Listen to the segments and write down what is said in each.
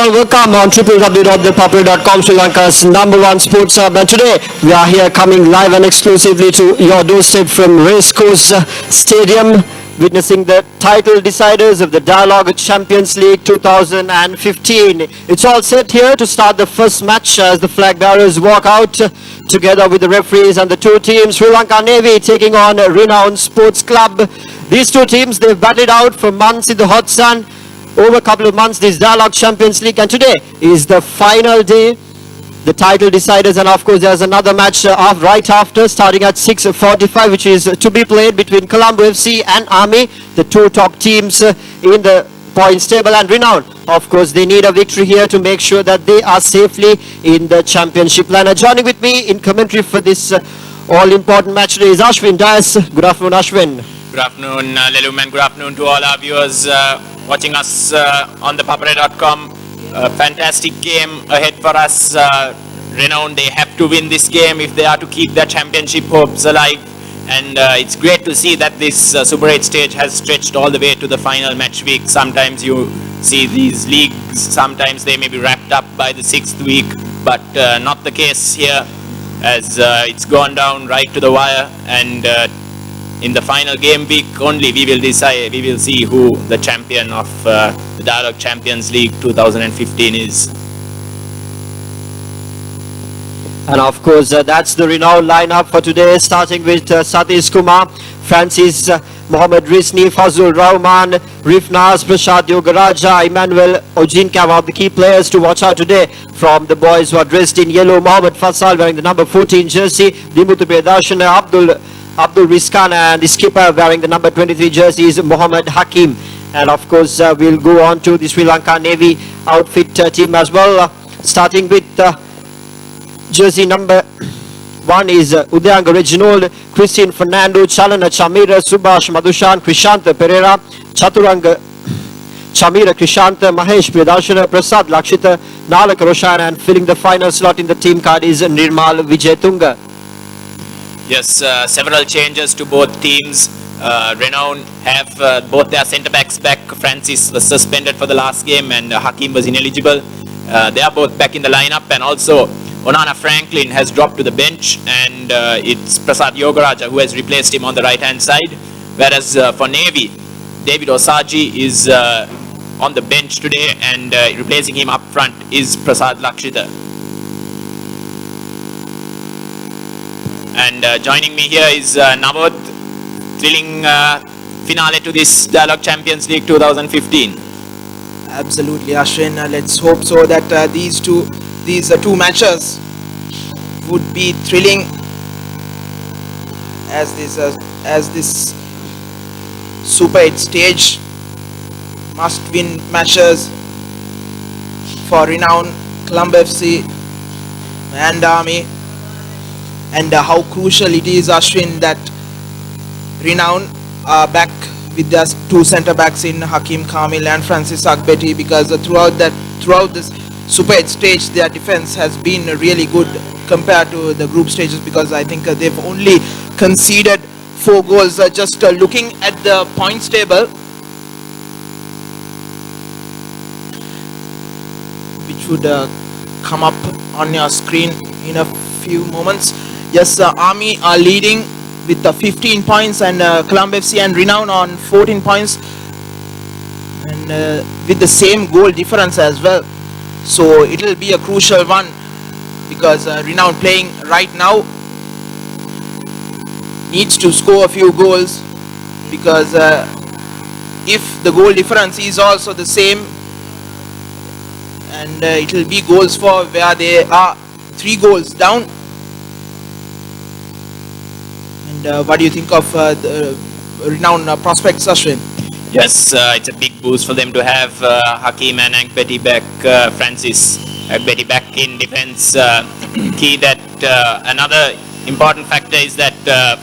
all, welcome on www.ThePapare.com, Sri Lanka's #1 sports hub. And today we are here coming live and exclusively to your doorstep from Racecourse Stadium, witnessing the title deciders of the Dialog Champions League 2015. It's all set here to start the first match as the flag bearers walk out together with the referees and the two teams. Sri Lanka Navy taking on Renown Sports Club. These two teams, they've battled out for months in the hot sun. Over a couple of months, this Dialog Champions League, and today is the final day, the title deciders, and of course there's another match right after, starting at 6:45, which is to be played between Colombo FC and Army, the two top teams in the points table. And Renown, of course, they need a victory here to make sure that they are safely in the championship line. Joining with me in commentary for this all-important match today is Ashwin Dias. Good afternoon, Ashwin. Good afternoon, Lelum, and good afternoon to all our viewers watching us on ThePapare.com. Fantastic game ahead for us. Renown, they have to win this game if they are to keep their championship hopes alive. And it's great to see that this Super 8 stage has stretched all the way to the final match week. Sometimes you see these leagues, sometimes they may be wrapped up by the 6th week, but not the case here, as it's gone down right to the wire. And in the final game week only, we will see who the champion of the Dialog Champions League 2015 is. And of course, that's the Renown lineup for today, starting with Satish Kumar, Francis, Mohammed Rizni, Fazul Rahman, Rifnaz, Prashad Yogaraja, Emmanuel Ojinka, one of the key players to watch out today from the boys who are dressed in yellow. Mohammed Fasal wearing the number 14 jersey, Dimutu Bedarshan, Abdul Rizkan, and the skipper wearing the number 23 jersey is Mohammed Hakim. And of course, we'll go on to the Sri Lanka Navy outfit team as well, starting with jersey number 1 is Udayanga Reginald, Christine Fernando, Chalana Chamira, Subhash Madhushan, Krishanta Pereira, Chaturanga Chamira, Krishanta, Mahesh Priyadarshana, Prasad Lakshita, Nalak Roshan, and filling the final slot in the team card is Nirmal Vijayatunga. Yes, several changes to both teams. Renown have both their centre-backs back. Francis was suspended for the last game and Hakim was ineligible. They are both back in the lineup, and also Onana Franklin has dropped to the bench, and it's Prasad Yogaraja who has replaced him on the right-hand side. Whereas for Navy, David Osaji is on the bench today, and replacing him up front is Prasad Lakshita. And joining me here is Navod, thrilling finale to this Dialog Champions League 2015. Absolutely, Ashwin. Let's hope so that these two matches would be thrilling, as this Super 8 stage must-win matches for Renown, Colombo FC, and Army. And how crucial it is, Ashwin, that Renown are back with their two centre-backs in Hakim Kamil and Francis Agbeti, because throughout this Super 8 stage, their defence has been really good compared to the group stages, because I think they've only conceded 4 goals. Just looking at the points table, which would come up on your screen in a few moments. Yes, Army are leading with 15 points, and Colombo FC and Renown on 14 points, and with the same goal difference as well. So it will be a crucial one, because Renown playing right now needs to score a few goals, because if the goal difference is also the same, and it will be goals for where they are 3 goals down. And what do you think of the Renown prospects, Ashwin? Yes, it's a big boost for them to have Hakim and Agbeti back, Francis Agbeti back in defence. Key that another important factor is that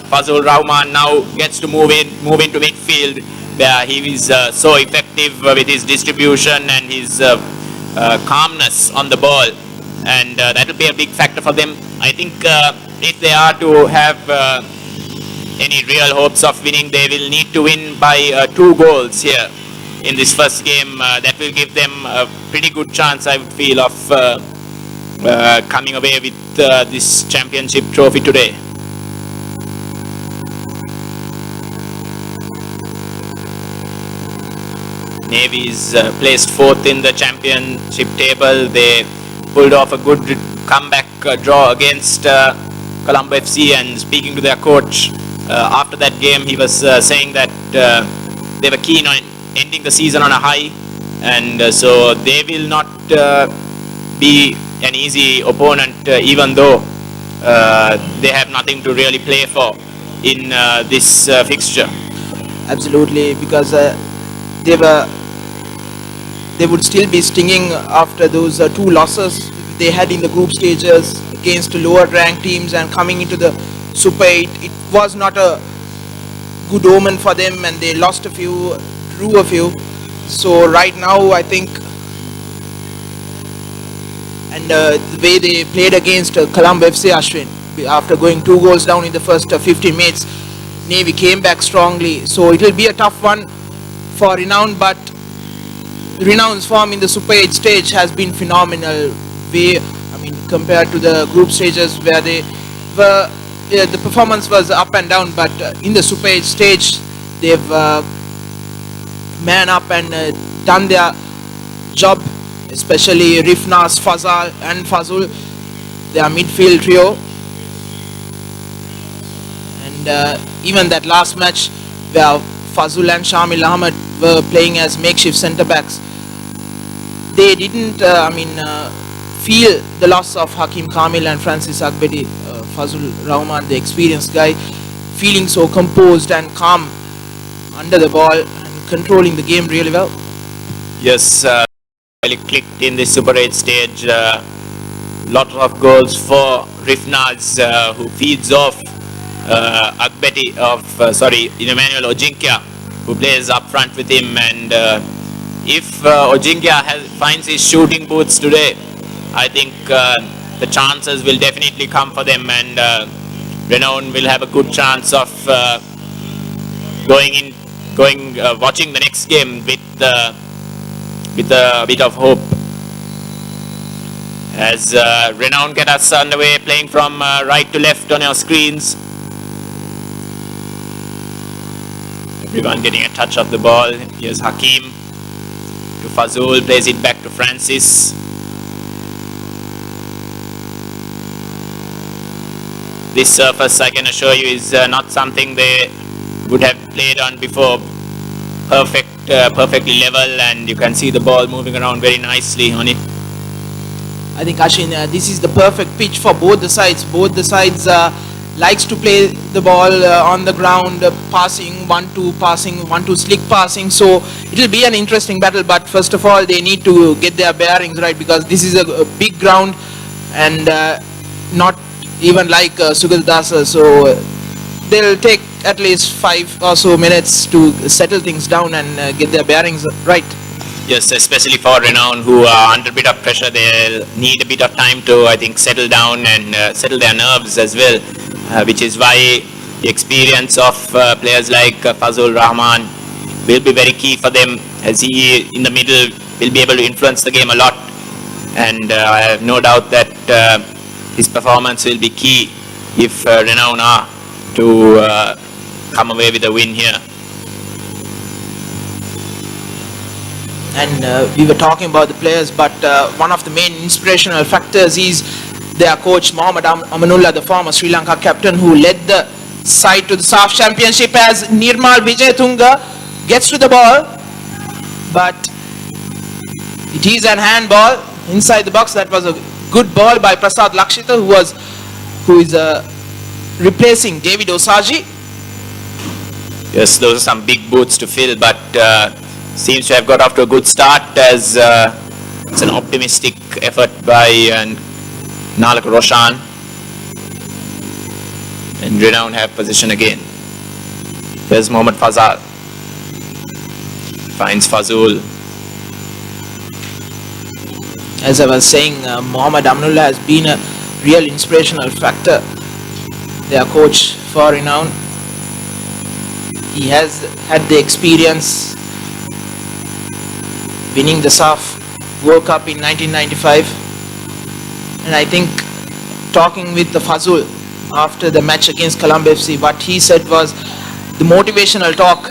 Fazul Rahman now gets to move into midfield, where he is so effective with his distribution and his calmness on the ball, and that will be a big factor for them. I think if they are to have any real hopes of winning, they will need to win by 2 goals here in this first game. That will give them game, a pretty good chance I would feel of coming away with this championship trophy today. Navy is placed 4th in the championship table. They pulled off a good comeback draw against Colombo FC, and speaking to their coach after that game, he was saying that they were keen on ending the season on a high, and so they will not be an easy opponent, even though they have nothing to really play for in this fixture. Absolutely, because they would still be stinging after those 2 losses they had in the group stages against lower ranked teams, and coming into the Super 8, it was not a good omen for them, and they lost a few, drew a few. So right now I think, and the way they played against Colombo FC, Ashwin, after going 2 goals down in the first 15 minutes, Navy came back strongly. So it will be a tough one for Renown, but Renown's form in the Super 8 stage has been phenomenal. Compared to the group stages where they were, the performance was up and down, but in the Super 8 stage, they've man up and done their job, especially Rifnas, Fazal and Fazul, their midfield trio. And even that last match where Fazul and Shamil Ahmed were playing as makeshift centre backs, they didn't feel the loss of Hakim Kamil and Francis Agbedi. Fazul Rahman, the experienced guy, feeling so composed and calm under the ball and controlling the game really well. Yes, really clicked in the Super 8 stage. Lot of goals for Rifnaz, who feeds off Emmanuel Ojinkia, who plays up front with him. And if Ojinkia finds his shooting boots today, I think the chances will definitely come for them, and Renown will have a good chance of watching the next game with a bit of hope. As Renown get us underway, playing from right to left on your screens. Everyone getting a touch of the ball. Here's Hakim to Fazul, plays it back to Francis. This surface, I can assure you, is not something they would have played on before. Perfectly level, and you can see the ball moving around very nicely on it. I think, Ashwin, this is the perfect pitch for both the sides. Both the sides likes to play the ball on the ground, passing 1-2 slick passing. So it will be an interesting battle, but first of all they need to get their bearings right, because this is a big ground and not even like Sugal Dasa, so they'll take at least 5 or so minutes to settle things down and get their bearings right. Yes, especially for Renown, who are under a bit of pressure, they'll need a bit of time to, I think, settle down and settle their nerves as well, which is why the experience of players like Fazul Rahman will be very key for them, as he in the middle will be able to influence the game a lot, and I have no doubt that his performance will be key if Renown are to come away with a win here. And we were talking about the players, but one of the main inspirational factors is their coach Mohammad Amanullah, the former Sri Lanka captain, who led the side to the SAF Championship, as Nirmal Vijayatunga gets to the ball, but it is an handball inside the box. That was a good ball by Prasad Lakshita, who is replacing David Osaji. Yes, those are some big boots to fill, but seems to have got off to a good start, as it's an optimistic effort by Nalak Roshan. And Renown have position again. Here's Mohammad Fazal. Finds Fazul. As I was saying, Mohammad Amanullah has been a real inspirational factor, their coach for Renown. He has had the experience winning the SAF World Cup in 1995. And I think talking with the Fazul after the match against Colombo FC, what he said was the motivational talk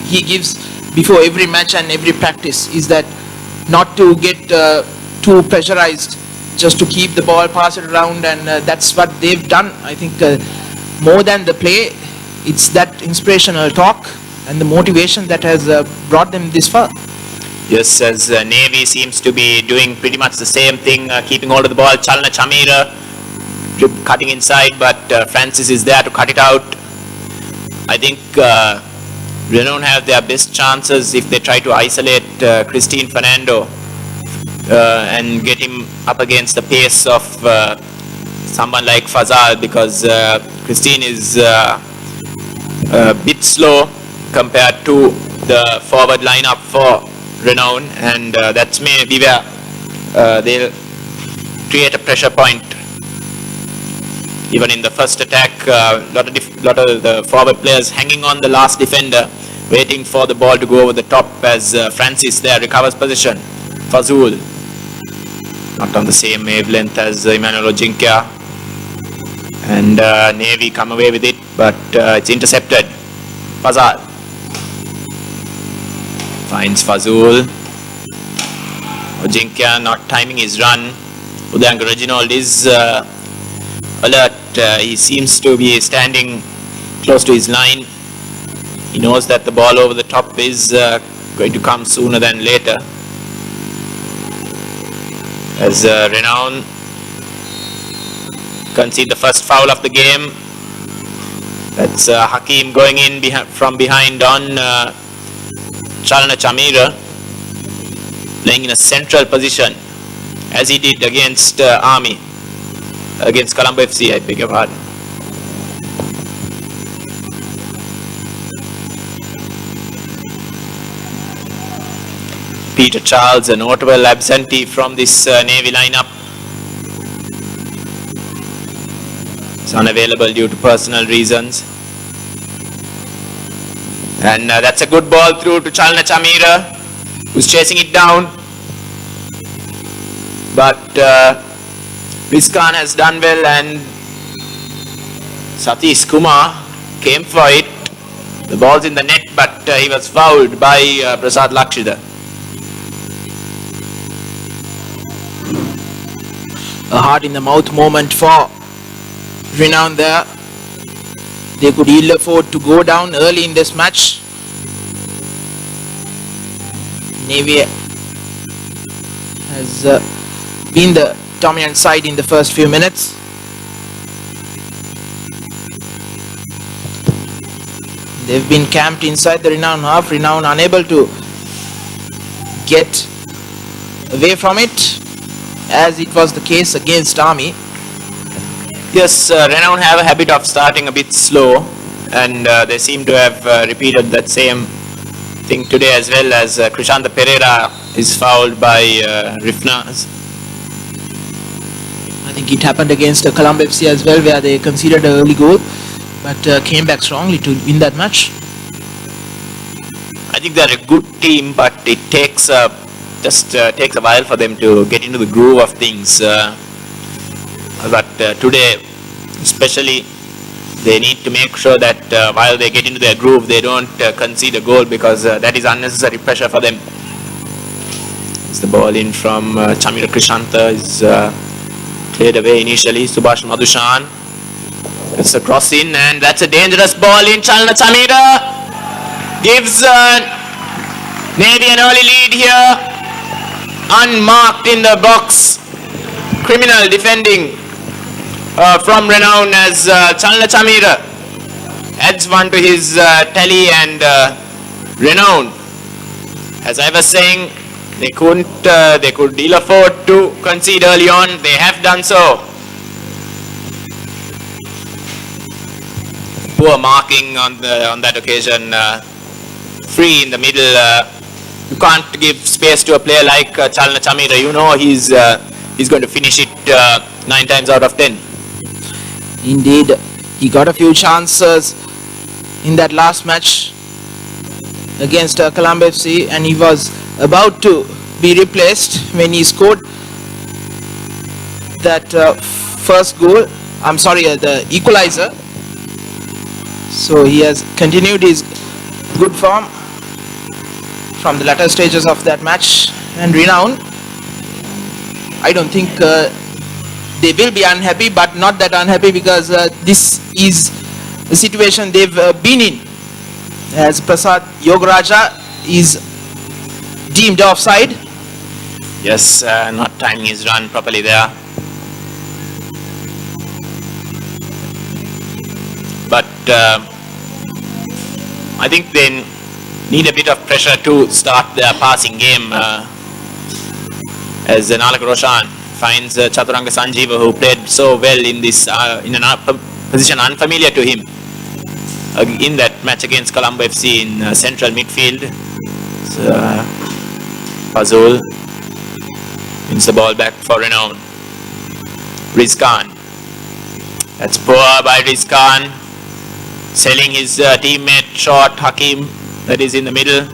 he gives before every match and every practice is that not to get too pressurized, just to keep the ball, pass it around, and that's what they've done. I think more than the play, it's that inspirational talk and the motivation that has brought them this far. Yes, as Navy seems to be doing pretty much the same thing, keeping hold of the ball. Chalna Chamira cutting inside, but Francis is there to cut it out. I think Renown have their best chances if they try to isolate Christine Fernando and get him up against the pace of someone like Fazal, because Christine is a bit slow compared to the forward lineup for Renown, and that's maybe where they'll create a pressure point. Even in the first attack, lot of the forward players hanging on the last defender, waiting for the ball to go over the top as Francis there recovers position. Fazul, not on the same wavelength as Emmanuel Ojinkia, and Navy come away with it, but it's intercepted. Fazal finds Fazul. Ojinkia not timing his run. Udang Reginald is alert. He seems to be standing close to his line. He knows that the ball over the top is going to come sooner than later. As Renown concede the first foul of the game. That's Hakim going in from behind on Chalna Chamira, playing in a central position as he did against Army, against Colombo FC, I beg your pardon. Peter Charles, a notable absentee from this Navy lineup. He's unavailable due to personal reasons. And that's a good ball through to Chalna Chamira, who's chasing it down. But Rizkan has done well, and Satish Kumar came for it. The ball's in the net, but he was fouled by Prasad Lakshida. A heart in the mouth moment for Renown there. They could ill afford to go down early in this match. Navy has been the dominant side in the first few minutes. They've been camped inside the Renown half. Renown unable to get away from it, as it was the case against Army. Yes, Renown have a habit of starting a bit slow, and they seem to have repeated that same thing today as well, as Krishanta Pereira is fouled by Rifnaz. I think it happened against Colombo FC as well, where they conceded an early goal, but came back strongly to win that match. I think they're a good team, but it takes takes a while for them to get into the groove of things. But today, especially, they need to make sure that while they get into their groove, they don't concede a goal, because that is unnecessary pressure for them. It's the ball in from Chamira Krishanta is cleared away initially. Subhash Madhushan. It's a cross in, and that's a dangerous ball in. Chalna Chamira gives Navy an early lead here. Unmarked in the box. Criminal defending from Renown, as Chalna Chamira adds one to his tally, and Renown, as I was saying, they could ill afford to concede early on. They have done so. Poor marking on that occasion. Free in the middle. You can't give space to a player like Chalna Chamira. You know he's going to finish it 9 times out of 10. Indeed, he got a few chances in that last match against Colombo FC, and he was about to be replaced when he scored that first goal. I'm sorry, the equalizer. So he has continued his good form from the latter stages of that match. And Renown, I don't think they will be unhappy, but not that unhappy, because this is the situation they've been in, as Prasad Yogaraja is deemed offside. Yes, not timing his run properly there. But I think they need a bit of pressure to start their passing game, as Nalak Roshan finds Chaturanga Sanjeeva, who played so well in this in a position unfamiliar to him in that match against Colombo FC in central midfield. Fazul wins the ball back for Renown. Rizkan. That's poor by Rizkan. Selling his teammate short, Hakim, that is in the middle.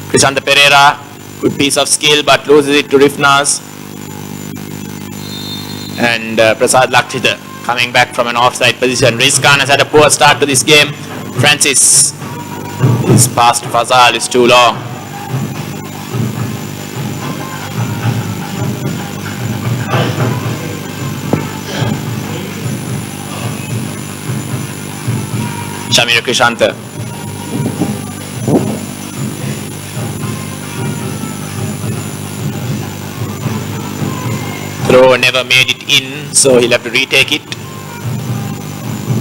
Krishanta Pereira, good piece of skill, but loses it to Rifnaz. And Prasad Lakshita coming back from an offside position. Rizkan has had a poor start to this game. Francis, his pass to Fazal is too long. Shamir Krishanta. Throw never made it in, so he'll have to retake it.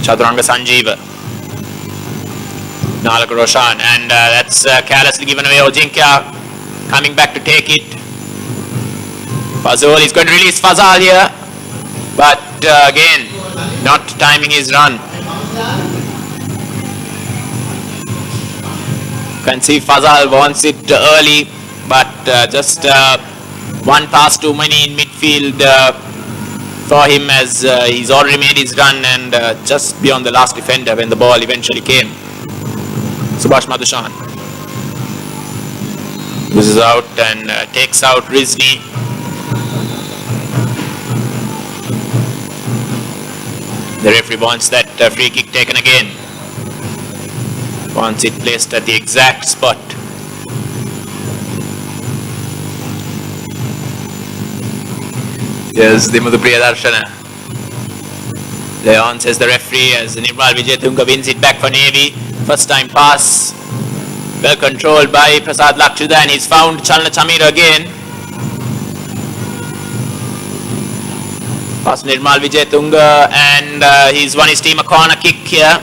Chaturanga Sanjeeva. Nalak Roshan, and that's carelessly given away. Ojinkya coming back to take it. Fazul is going to release Fazal here, but again, not timing his run. You can see Fazal wants it early, but just one pass too many in midfield for him, as he's already made his run and just beyond the last defender when the ball eventually came. Subhash Madhushan loses out and takes out Rizni. The referee wants that free kick taken again. Wants it placed at the exact spot. Yes, Dimadu Priyadarshana. Leon says the referee, as Nirmal Vijayatunga wins it back for Navy. First time pass. Well controlled by Prasad Lakshita, and he's found Chalna Chamira again. Pass Nirmal Vijayatunga, and he's won his team a corner kick here.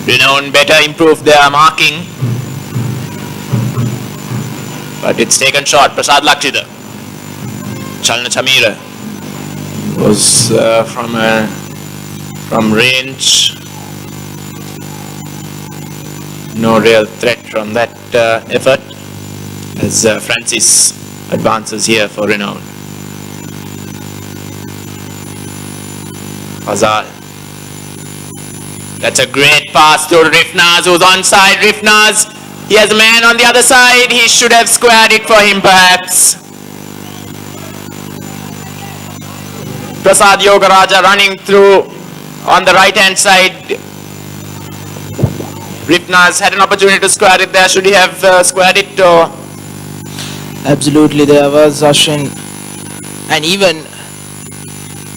Renown better improve their marking, but it's taken short. Prasad Lakshita. Chalna Chamira was from range. No real threat from that effort, as Francis advances here for Renown. Fazal. That's a great pass to Rifnaz, who's onside. Rifnaz, he has a man on the other side. He should have squared it for him, perhaps. Prasad Yogaraja running through on the right hand side. Rifnaz had an opportunity to square it there. Should he have squared it? Or? Absolutely, there was Ashwin, and even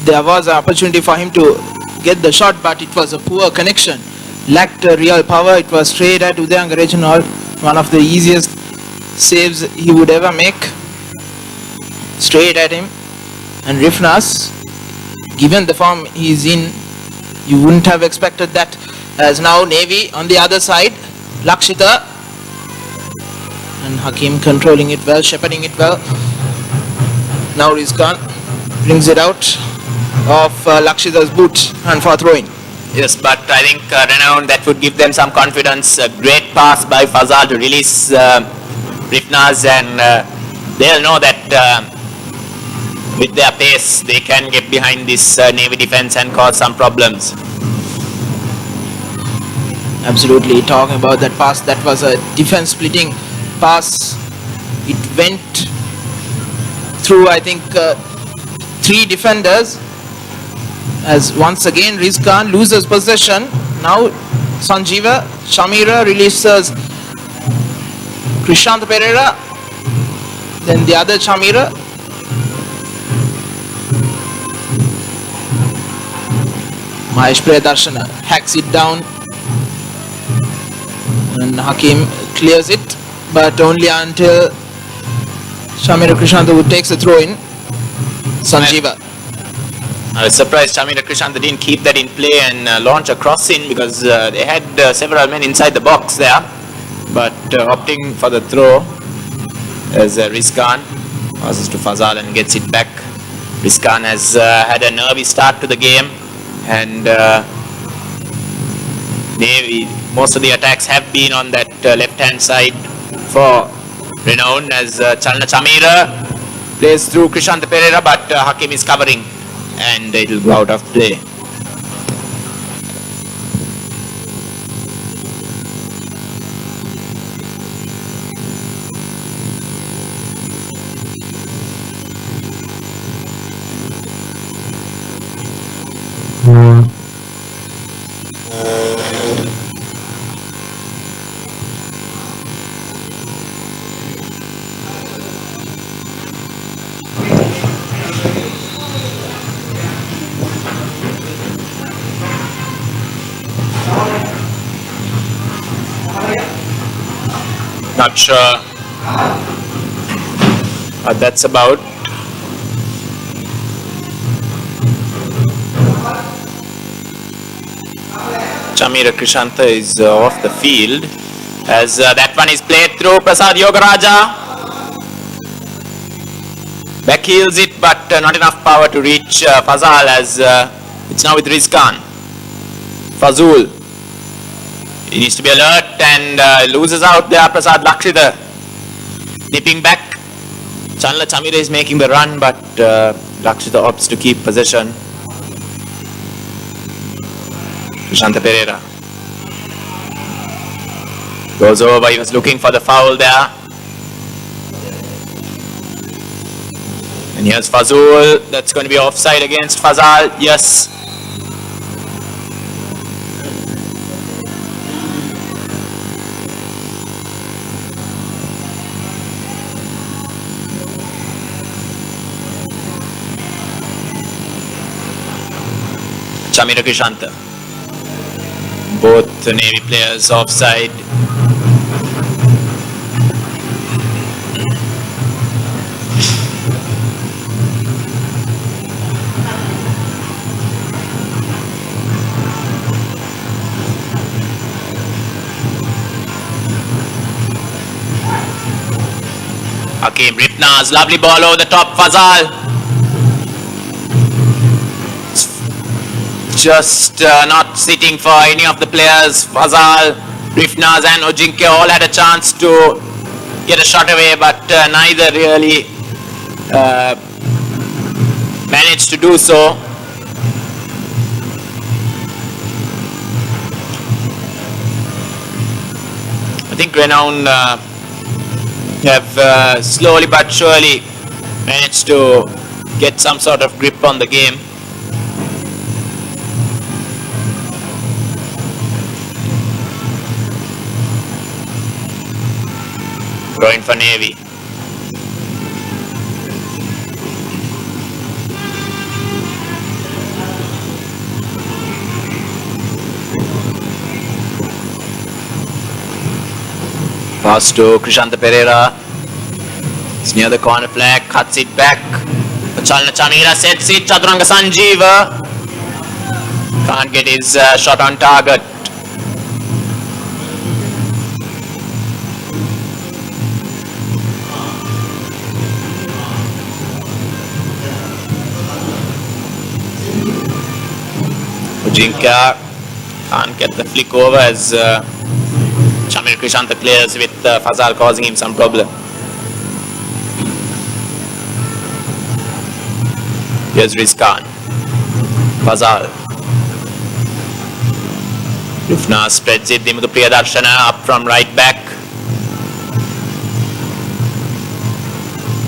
there was an opportunity for him to get the shot, but it was a poor connection. Lacked real power. It was straight at Udayang Reginald, one of the easiest saves he would ever make. Straight at him. And Rifnaz, given the form he's in, you wouldn't have expected that. As now Navy on the other side, Lakshita, and Hakim controlling it well, shepherding it well. Now Rizkan brings it out of Lakshita's boot and for throwing. Yes, but I think Renown, that would give them some confidence. A great pass by Fazal to release Rifnaz, and they'll know that with their pace they can get behind this Navy defense and cause some problems. Absolutely, talking about that pass, that was a defense splitting pass. It went through, I think, 3 defenders. As once again Rizkan loses possession. Now Sanjeeva, Shamira releases Krishant Pereira. Then the other Shamira. Mahesh Priyadarshana hacks it down. And Hakim clears it, but only until Shamira Krishanta would takes a throw in. Sanjeeva. I was surprised Shamira Krishanta didn't keep that in play and launch a cross in, because they had several men inside the box there. But opting for the throw as Rizkan passes to Fazal and gets it back. Rizkan has had a nervy start to the game, and most of the attacks have been on that left hand side for Renown, as Chalna Chamira plays through Krishant Pereira, but Hakim is covering and it will go out of play. Not sure what that's about. Chamira Krishanta is off the field, as that one is played through Prasad Yogaraja. Back heels it, but not enough power to reach Fazal, as it's now with Rizkan. Fazul. He needs to be alert and loses out there. Prasad Lakshita nipping back. Chanla Chamira is making the run, but Lakshita opts to keep possession. Krishanta Pereira goes over. He was looking for the foul there. And here's Fazul. That's going to be offside against Fazal. Yes. Chamira Krishanta. Both Navy players offside. Hakim Ripnaz, lovely ball over the top, Fazal. Just not sitting for any of the players. Fazal, Ripnaz and Ojinke all had a chance to get a shot away, but neither really managed to do so. I think Renown have slowly but surely managed to get some sort of grip on the game. Going for Navy. Pass to Krishanta Pereira. It's near the corner flag, cuts it back. Chalna Chamira sets it. Chaturanga Sanjeeva can't get his shot on target. Ojinka can't get the flick over as Chamira Krishanta clears with Fazal causing him some problem. Here's Rizkan. Fazal. Rufna spreads it. Dimutu Priyadarshana up from right back.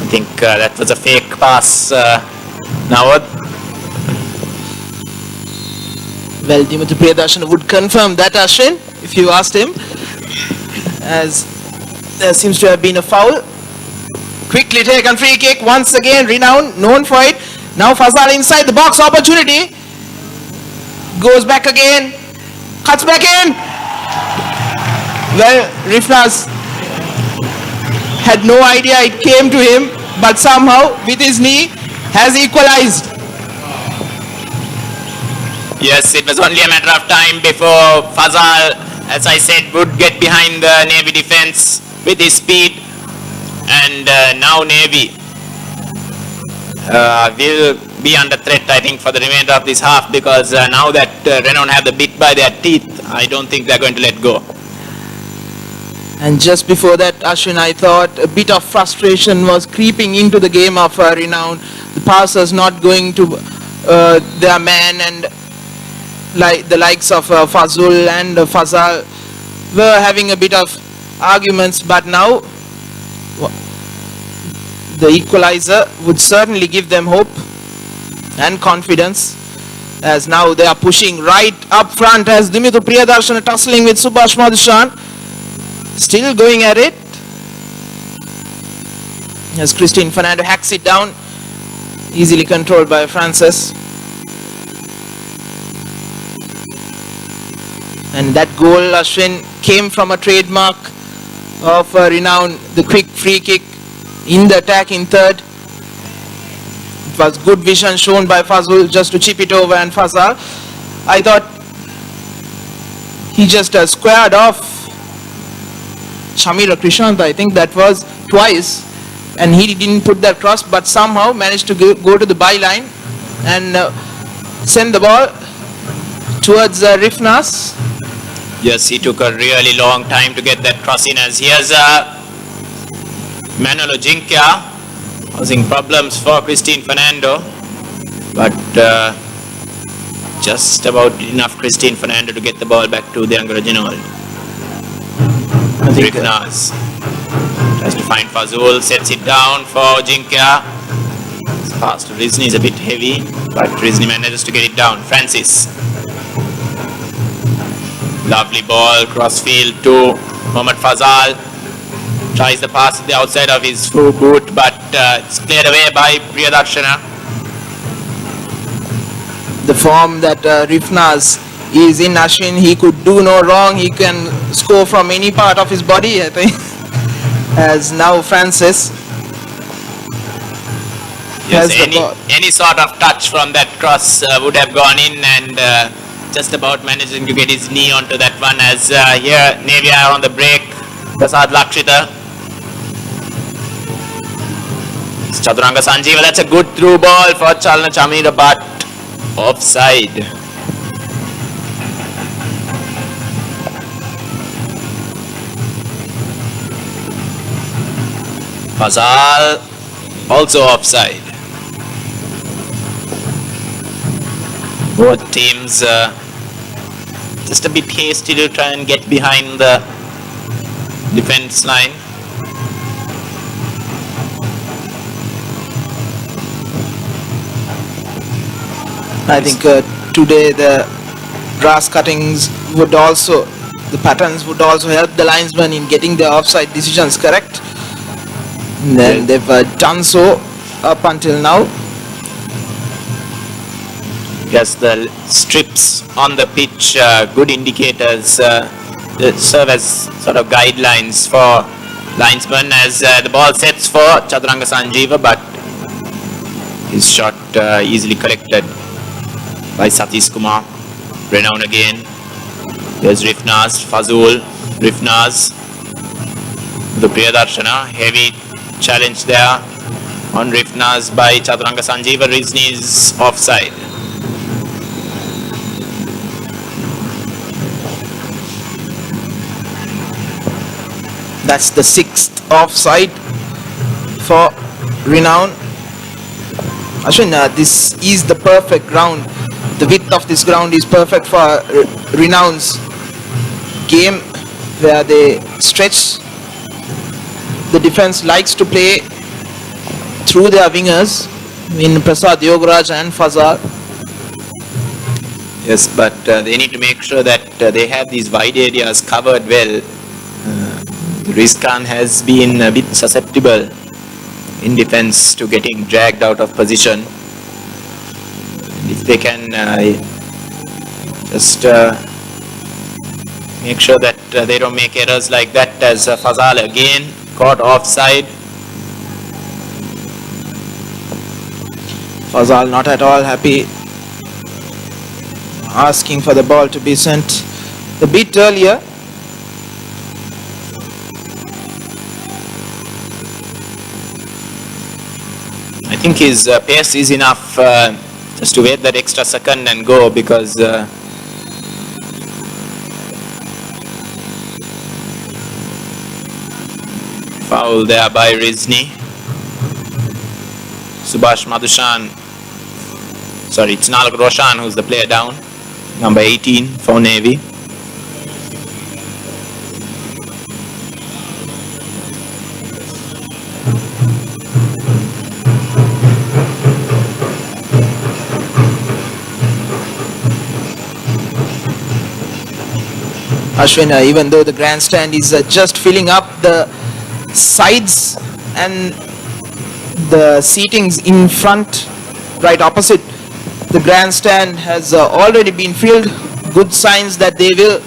I think that was a fake pass. Nawad. Well, Dimitri Priyadarshana would confirm that, Ashwin, if you asked him, as there seems to have been a foul. Quickly taken free kick once again. Renown, known for it. Now Fazal inside the box, opportunity. Goes back again. Cuts back in. Well, Rifnas had no idea it came to him, but somehow with his knee has equalized. Yes, it was only a matter of time before Fazal, as I said, would get behind the Navy defense with his speed. And now Navy will be under threat, I think, for the remainder of this half, because now that Renown have the bit by their teeth, I don't think they're going to let go. And just before that, Ashwin, I thought a bit of frustration was creeping into the game of Renown. The passers not going to their man, and like the likes of Fazul and Fazal were having a bit of arguments, but now the equalizer would certainly give them hope and confidence, as now they are pushing right up front as Dimitri Priyadarshana tussling with Subhash Madhushan, still going at it as Christine Fernando hacks it down, easily controlled by Francis. And that goal, Ashwin, came from a trademark of Renown, the quick free kick in the attack in third. It was good vision shown by Fazul just to chip it over, and Fazal, I thought he just squared off Shamira Krishant, I think that was twice, and he didn't put that cross, but somehow managed to go to the byline and send the ball towards Rifnas. Yes, he took a really long time to get that cross in, as here's Manolo Jinkia causing problems for Christine Fernando, but just about enough Christine Fernando to get the ball back to the original. Rifnas tries to find Fazul, sets it down for Jinkia. His pass to Rizni is a bit heavy, but Rizni manages to get it down. Francis. Lovely ball, crossfield to Mohammad Fazal. Tries the pass to the outside of his boot, but it's cleared away by Priyadarshana. The form that Rifnas is in, Ashwin, he could do no wrong. He can score from any part of his body, I think. As now Francis Yes, has the ball. any sort of touch from that cross would have gone in, and just about managing to get his knee onto that one, as here Navy are on the break. Prasad Lakshita. It's Chaturanga Sanjeeva, that's a good through ball for Chalna Chamira, but offside. Fazal also offside. Both teams just a bit hasty to try and get behind the defense line. I think today the grass cuttings would also, the patterns would also help the linesmen in getting their offside decisions correct. And then they've done so up until now. Yes, the strips on the pitch, good indicators, that serve as sort of guidelines for linesmen, as the ball sets for Chaturanga Sanjeeva, but his shot easily corrected by Satish Kumar. Renown again. There's Rifnas, Fazul, Rifnas. The Priyadarshana, heavy challenge there on Rifnas by Chaturanga Sanjeeva. Rizni is offside. That's the 6th offside for Renown. Ashwin, this is the perfect ground. The width of this ground is perfect for Renown's game, where they stretch. The defense likes to play through their wingers in Prasad, Yogaraj and Fazal. Yes, but they need to make sure that they have these wide areas covered well. Rizkan has been a bit susceptible in defense to getting dragged out of position. If they can just make sure that they don't make errors like that, as Fazal again caught offside. Fazal not at all happy, asking for the ball to be sent a bit earlier. I think his pace is enough just to wait that extra second and go, because foul there by Rizni. Subhash Madhushan, sorry, it's Nalak Roshan who's the player down, number 18 for Navy. Ashwin, even though the grandstand is just filling up the sides and the seatings in front, right opposite the grandstand has already been filled. Good signs that they will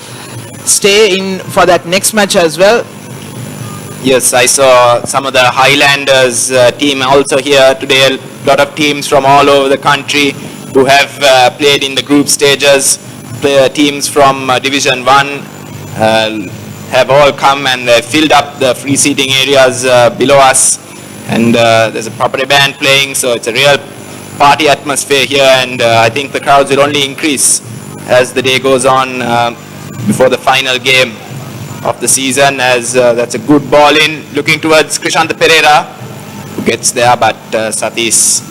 stay in for that next match as well. Yes, I saw some of the Highlanders team also here today. A lot of teams from all over the country who have played in the group stages. Teams from Division 1 have all come and filled up the free seating areas below us, and there's a proper band playing, so it's a real party atmosphere here, and I think the crowds will only increase as the day goes on before the final game of the season, as that's a good ball in, looking towards Krishanta Pereira, who gets there, but Satish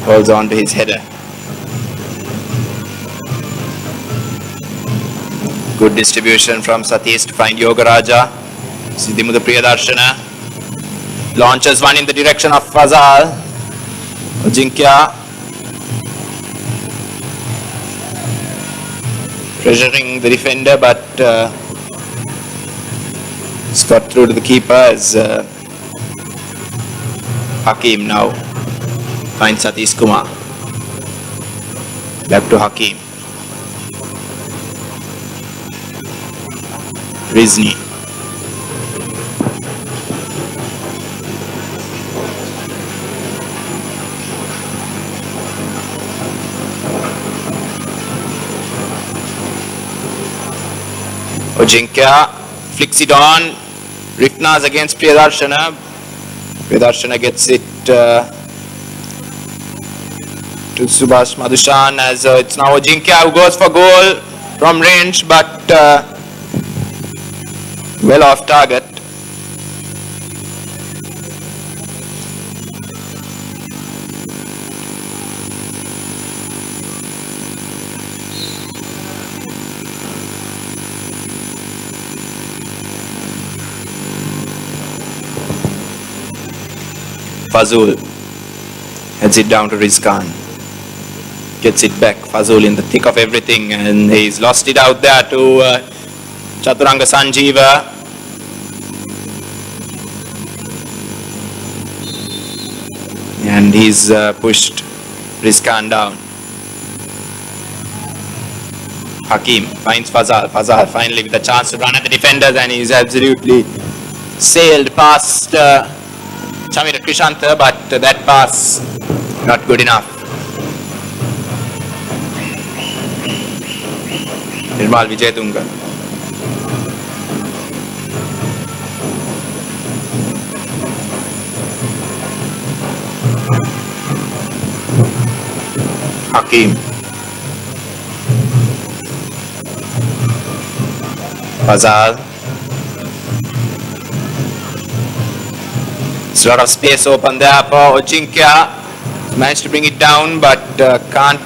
holds on to his header. Good distribution from Satish to find Yogaraja. Siddhimuda Priyadarshana launches one in the direction of Fazal. Ajinkya pressuring the defender, but it's got through to the keeper as Hakim now finds Satish Kumar. Back to Hakim. Rizni. Ajinkya flicks it on. Rifnaz against Priyadarshana. Priyadarshana gets it to Subhash Madhushan, as it's now Ajinkya who goes for goal from range, but well off target. Fazul heads it down to Rizkan. Gets it back. Fazul in the thick of everything, and he's lost it out there to Chaturanga Sanjeeva. And he's pushed Rizkan down. Hakim finds Fazal. Fazal finally with a chance to run at the defenders, and he's absolutely sailed past Chamira Krishanta, but that pass not good enough. Nirmal Vijayatunga. Hakim. Fazal. There's a lot of space open there for Ajinkya. Managed to bring it down, but can't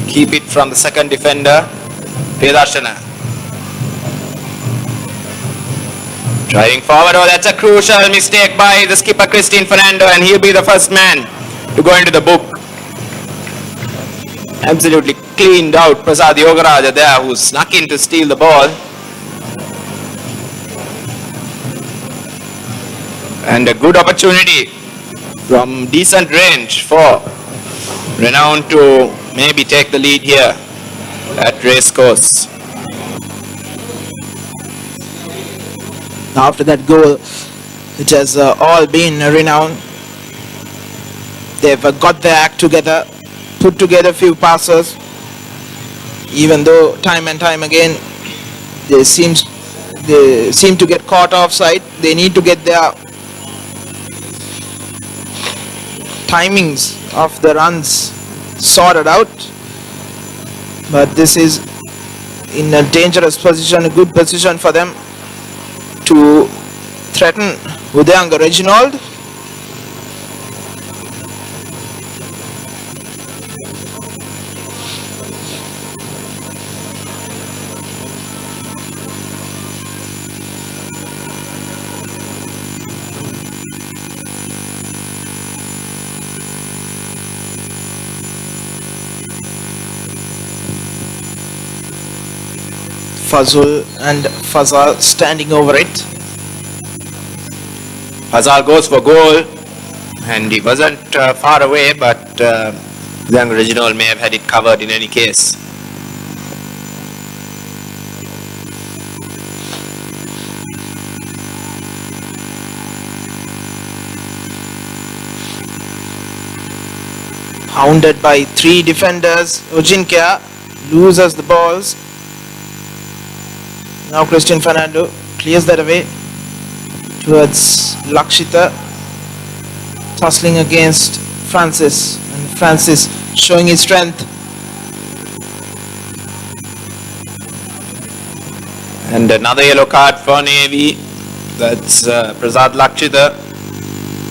keep it from the second defender, Priyadarshana. Driving forward, oh, that's a crucial mistake by the skipper Christine Fernando, and he'll be the first man to go into the book. Absolutely cleaned out Prasad Yogaraja there, who snuck in to steal the ball. And a good opportunity from decent range for Renown to maybe take the lead here at Racecourse. After that goal, it has all been Renown. They've got their act together, put together a few passes, even though time and time again they seem to get caught offside. They need to get their timings of the runs sorted out, but this is in a dangerous position, a good position for them to threaten Udayanga Reginald. Fazul and Fazal standing over it. Fazal goes for goal, and he wasn't far away, but young Reginald may have had it covered in any case. Hounded by three defenders, Ojinkia loses the balls. Now Christian Fernando clears that away towards Lakshita, tussling against Francis, and Francis showing his strength. And another yellow card for Navy. That's Prasad Lakshita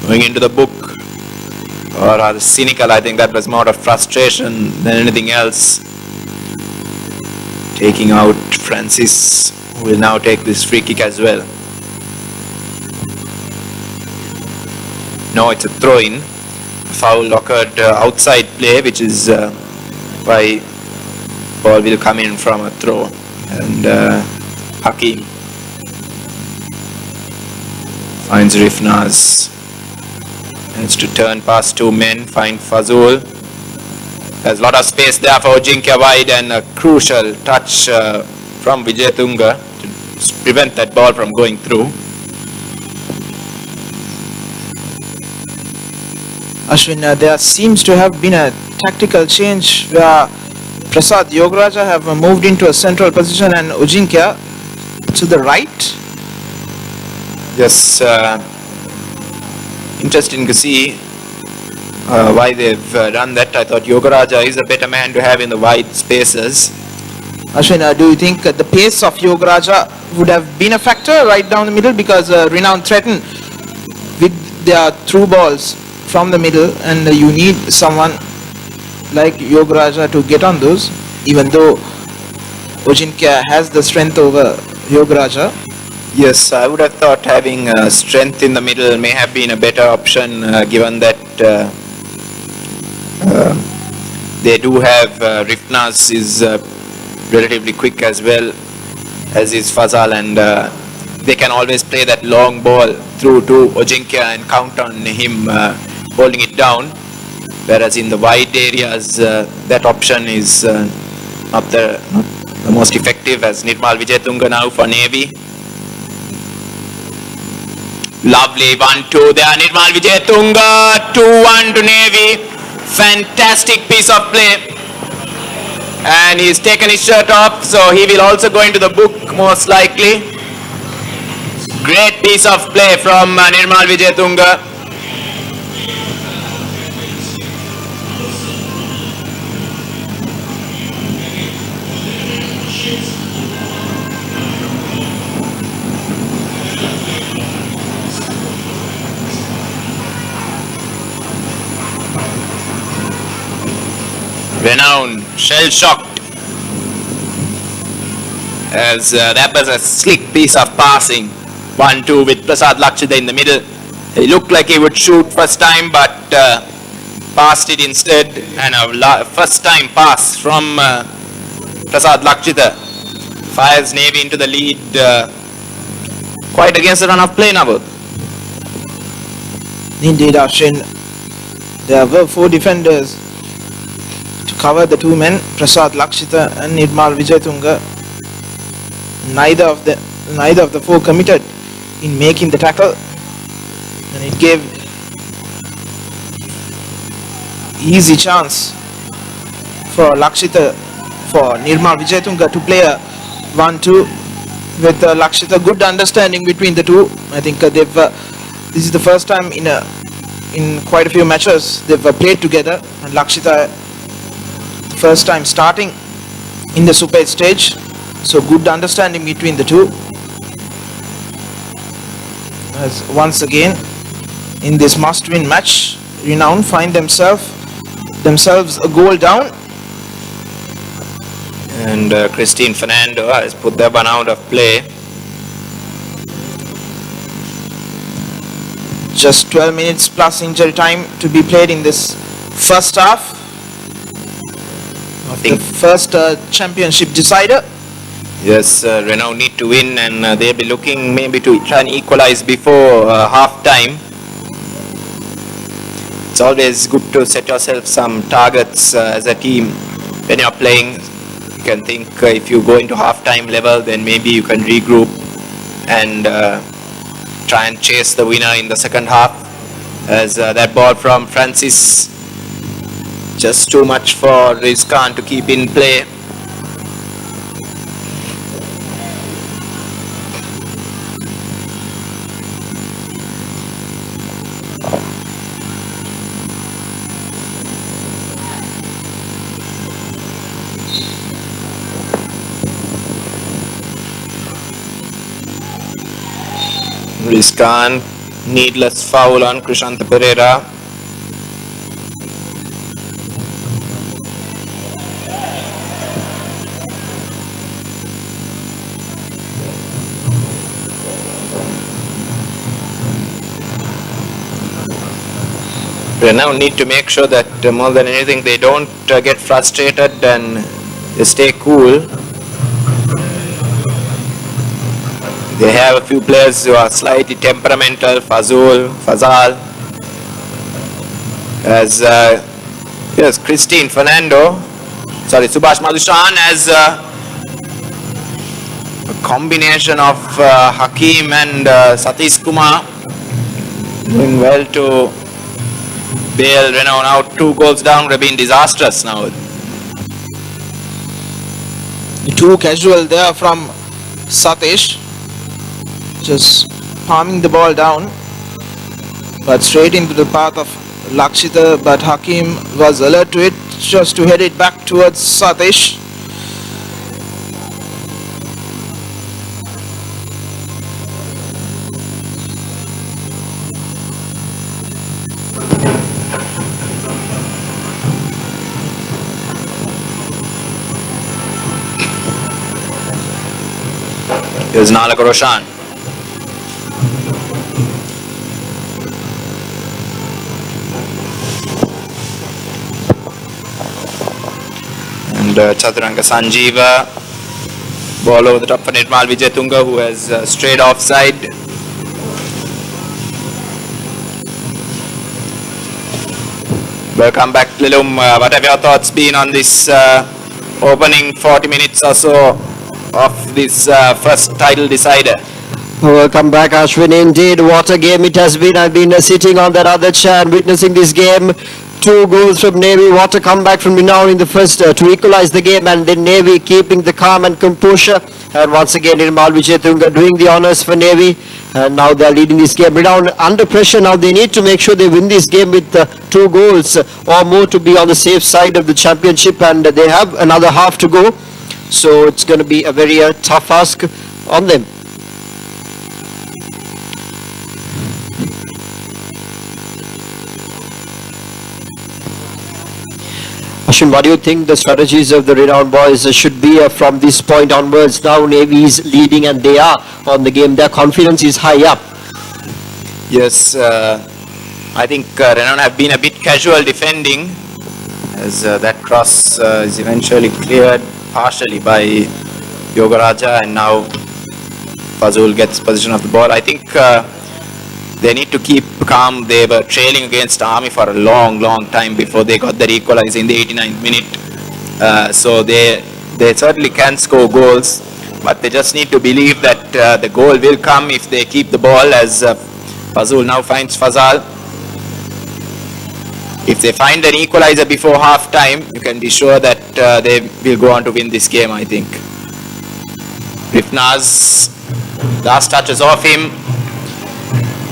going into the book. Or rather cynical, I think that was more of frustration than anything else. Taking out Francis, who will now take this free kick as well. No, it's a throw-in. Foul occurred outside play, which is why ball will come in from a throw. And Hakim finds Rifnaz. Needs to turn past two men, find Fazul. There's a lot of space there for Ojinkia wide, and a crucial touch from Vijay Tunga to prevent that ball from going through. Ashwin, there seems to have been a tactical change where Prasad Yogaraja have moved into a central position and Ojinkia to the right. Yes, interesting to see why they've done that. I thought Yogaraja is a better man to have in the wide spaces. Ashwin, do you think the pace of Yogaraja would have been a factor right down the middle, because Renown threatened with their through balls from the middle, and you need someone like Yogaraja to get on those, even though Ojinkia has the strength over Yogaraja? Yes, I would have thought having strength in the middle may have been a better option, given that they do have Rifnaz is relatively quick as well, as is Fazal, and they can always play that long ball through to Ojinkia and count on him holding it down, whereas in the wide areas that option is not the most effective, as Nirmal Vijayatunga now for Navy. Lovely 1-2 there, Nirmal Vijayatunga, 2-1 to Navy. Fantastic piece of play. And he's taken his shirt off, so he will also go into the book most likely. Great piece of play from Nirmal Vijayatunga. Renown shell-shocked, as that was a slick piece of passing 1-2 with Prasad Lakshita in the middle. He looked like he would shoot first time, but passed it instead, and a first time pass from Prasad Lakshita fires Navy into the lead quite against the run of play now. Indeed, Ashwin. There were 4 defenders to cover the 2 men, Prasad Lakshita and Nirmal Vijayatunga. Neither of the 4 committed in making the tackle, and it gave easy chance for Nirmal Vijayatunga to play a 1-2 with Lakshita. Good understanding between the two. I think this is the first time in quite a few matches they've played together, and Lakshita first time starting in the Super 8 stage, so good understanding between the two. As once again in this must-win match, Renown find themselves a goal down. And Christine Fernando has put that one out of play. Just 12 minutes plus injury time to be played in this first half. I think the first championship decider. Yes, Renown need to win, and they'll be looking maybe to try and equalize before half time. It's always good to set yourself some targets as a team when you're playing. You can think if you go into half-time level, then maybe you can regroup and try and chase the winner in the second half. As that ball from Francis, just too much for Rizkan to keep in play. Rizkan, needless foul on Krishanta Pereira. Renown need to make sure that more than anything they don't get frustrated and they stay cool. They have a few players who are slightly temperamental, Fazal, as yes, Christine Fernando, Subhash Madhushan as a combination of Hakim and Satish Kumar doing well to bail Renown out. 2 goals down, they've been disastrous now. Too casual there from Satish, just palming the ball down, but straight into the path of Lakshita, but Hakim was alert to it, just to head it back towards Satish. Here's Nalak Roshan. And Chaturanga Sanjeeva, ball over the top for Nirmal Vijayatunga, who has strayed offside. Welcome back, Lilum. What have your thoughts been on this opening 40 minutes or so of this first title decider? Welcome back, Ashwin. Indeed, what a game it has been. I've been sitting on that other chair and witnessing this game. 2 goals from Navy. What a comeback from Renown in the first to equalize the game, and then Navy keeping the calm and composure. And once again, Nirmal Vijayatunga doing the honours for Navy. And now they're leading this game. Renown under pressure now. They need to make sure they win this game with 2 goals or more to be on the safe side of the championship. And they have another half to go. So it's going to be a very tough ask on them. Ashwin, what do you think the strategies of the Renown boys should be from this point onwards? Now Navy is leading and they are on the game. Their confidence is high up. Yes, I think Renown have been a bit casual defending as that cross is eventually cleared partially by Yogaraja, and now Fazul gets possession of the ball. I think they need to keep calm. They were trailing against Army for a long time before they got their equalizer in the 89th minute. So they certainly can score goals, but they just need to believe that the goal will come if they keep the ball, as Fazul now finds Fazal. If they find an equalizer before half time, you can be sure that they will go on to win this game, I think. Rifna's last touches off him.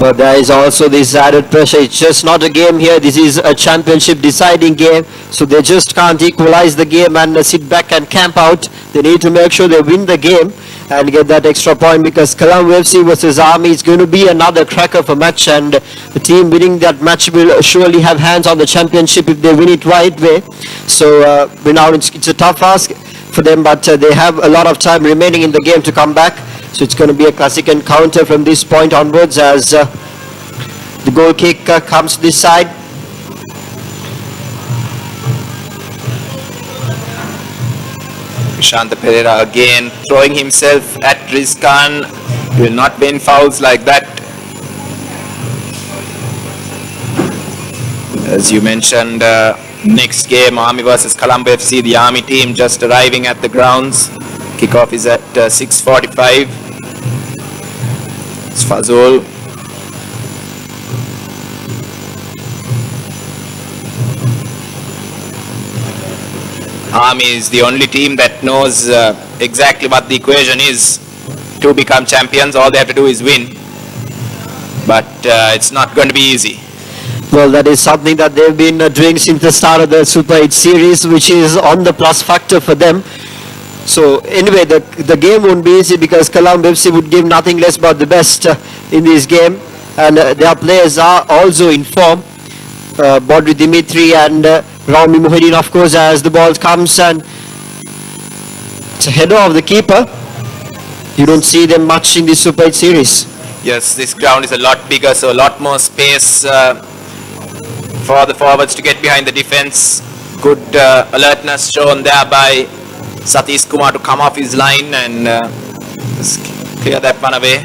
But there is also this added pressure. It's just not a game here. This is a championship deciding game. So they just can't equalize the game and sit back and camp out. They need to make sure they win the game and get that extra point, because Colombo FC versus Army is going to be another cracker of a match, and the team winning that match will surely have hands on the championship if they win it right way. So Renown, it's a tough ask for them, but they have a lot of time remaining in the game to come back. So it's going to be a classic encounter from this point onwards, as the goal kick comes this side. Shanta Pereira again throwing himself at Rizkan. He will not win fouls like that. As you mentioned, next game, Army versus Colombo FC, the Army team just arriving at the grounds. Kickoff is at 6:45. It's Fazul. Army is the only team that knows exactly what the equation is to become champions. All they have to do is win. But it's not going to be easy. Well, that is something that they've been doing since the start of the Super 8 series, which is on the plus factor for them. So anyway, the game won't be easy, because Colombo FC would give nothing less but the best in this game. And their players are also in form. Bodri Dimitri and Rami Muhyiddin, of course, as the ball comes, and it's a header of the keeper. You don't see them much in this Super 8 series. Yes, this ground is a lot bigger, so a lot more space for the forwards to get behind the defense. Good alertness shown there by Satish Kumar to come off his line and just clear that one away.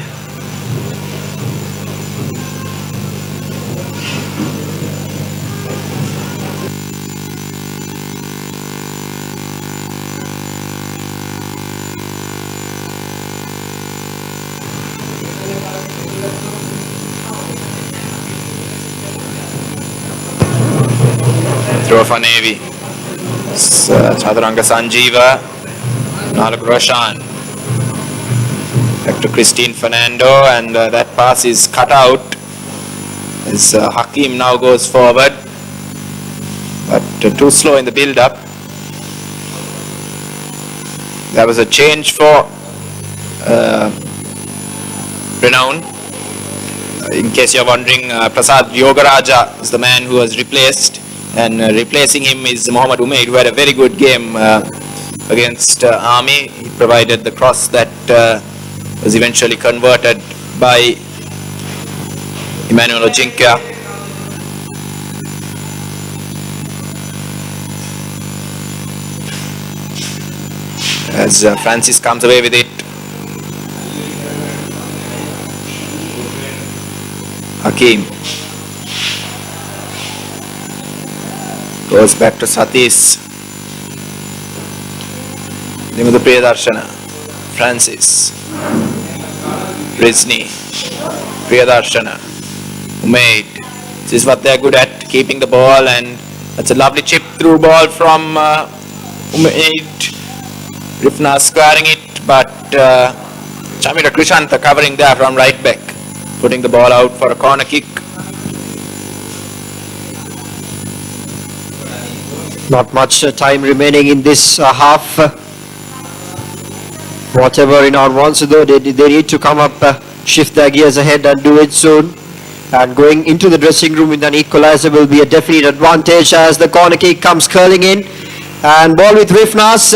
Throw for Navy. Chaturanga Sanjeeva, Nalak Roshan. Back to Christine Fernando, and that pass is cut out as Hakim now goes forward, but too slow in the build-up. There was a change for Renown. In case you're wondering, Prasad Yogaraja is the man who was replaced, and replacing him is Mohammad Umaid, who had a very good game against Army. He provided the cross that was eventually converted by Emmanuel Ojinka. As Francis comes away with it. Hakim goes back to Satish. Nimadu Priyadarshana, Francis, Rizni, Priyadarshana, Umaid. This is what they're good at, keeping the ball, and that's a lovely chip through ball from Umaid. Rifna squaring it, but Chamira Krishanta covering there from right back, putting the ball out for a corner kick. Not much time remaining in this half. Whatever Renown wants to do, they need to come up, shift their gears ahead and do it soon. And going into the dressing room with an equalizer will be a definite advantage, as the corner kick comes curling in. And ball with Rifnas.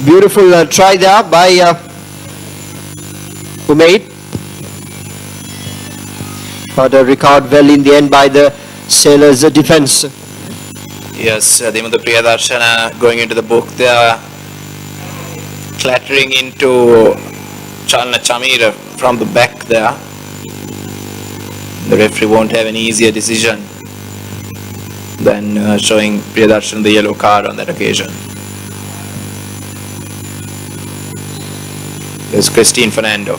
Beautiful try there by Umaid. But recovered well in the end by the Sailors' defense. Yes, Dimuthu Priyadarshana going into the book there, clattering into Chalna Chamir from the back there. The referee won't have any easier decision than showing Priyadarshana the yellow card on that occasion. There's Christine Fernando.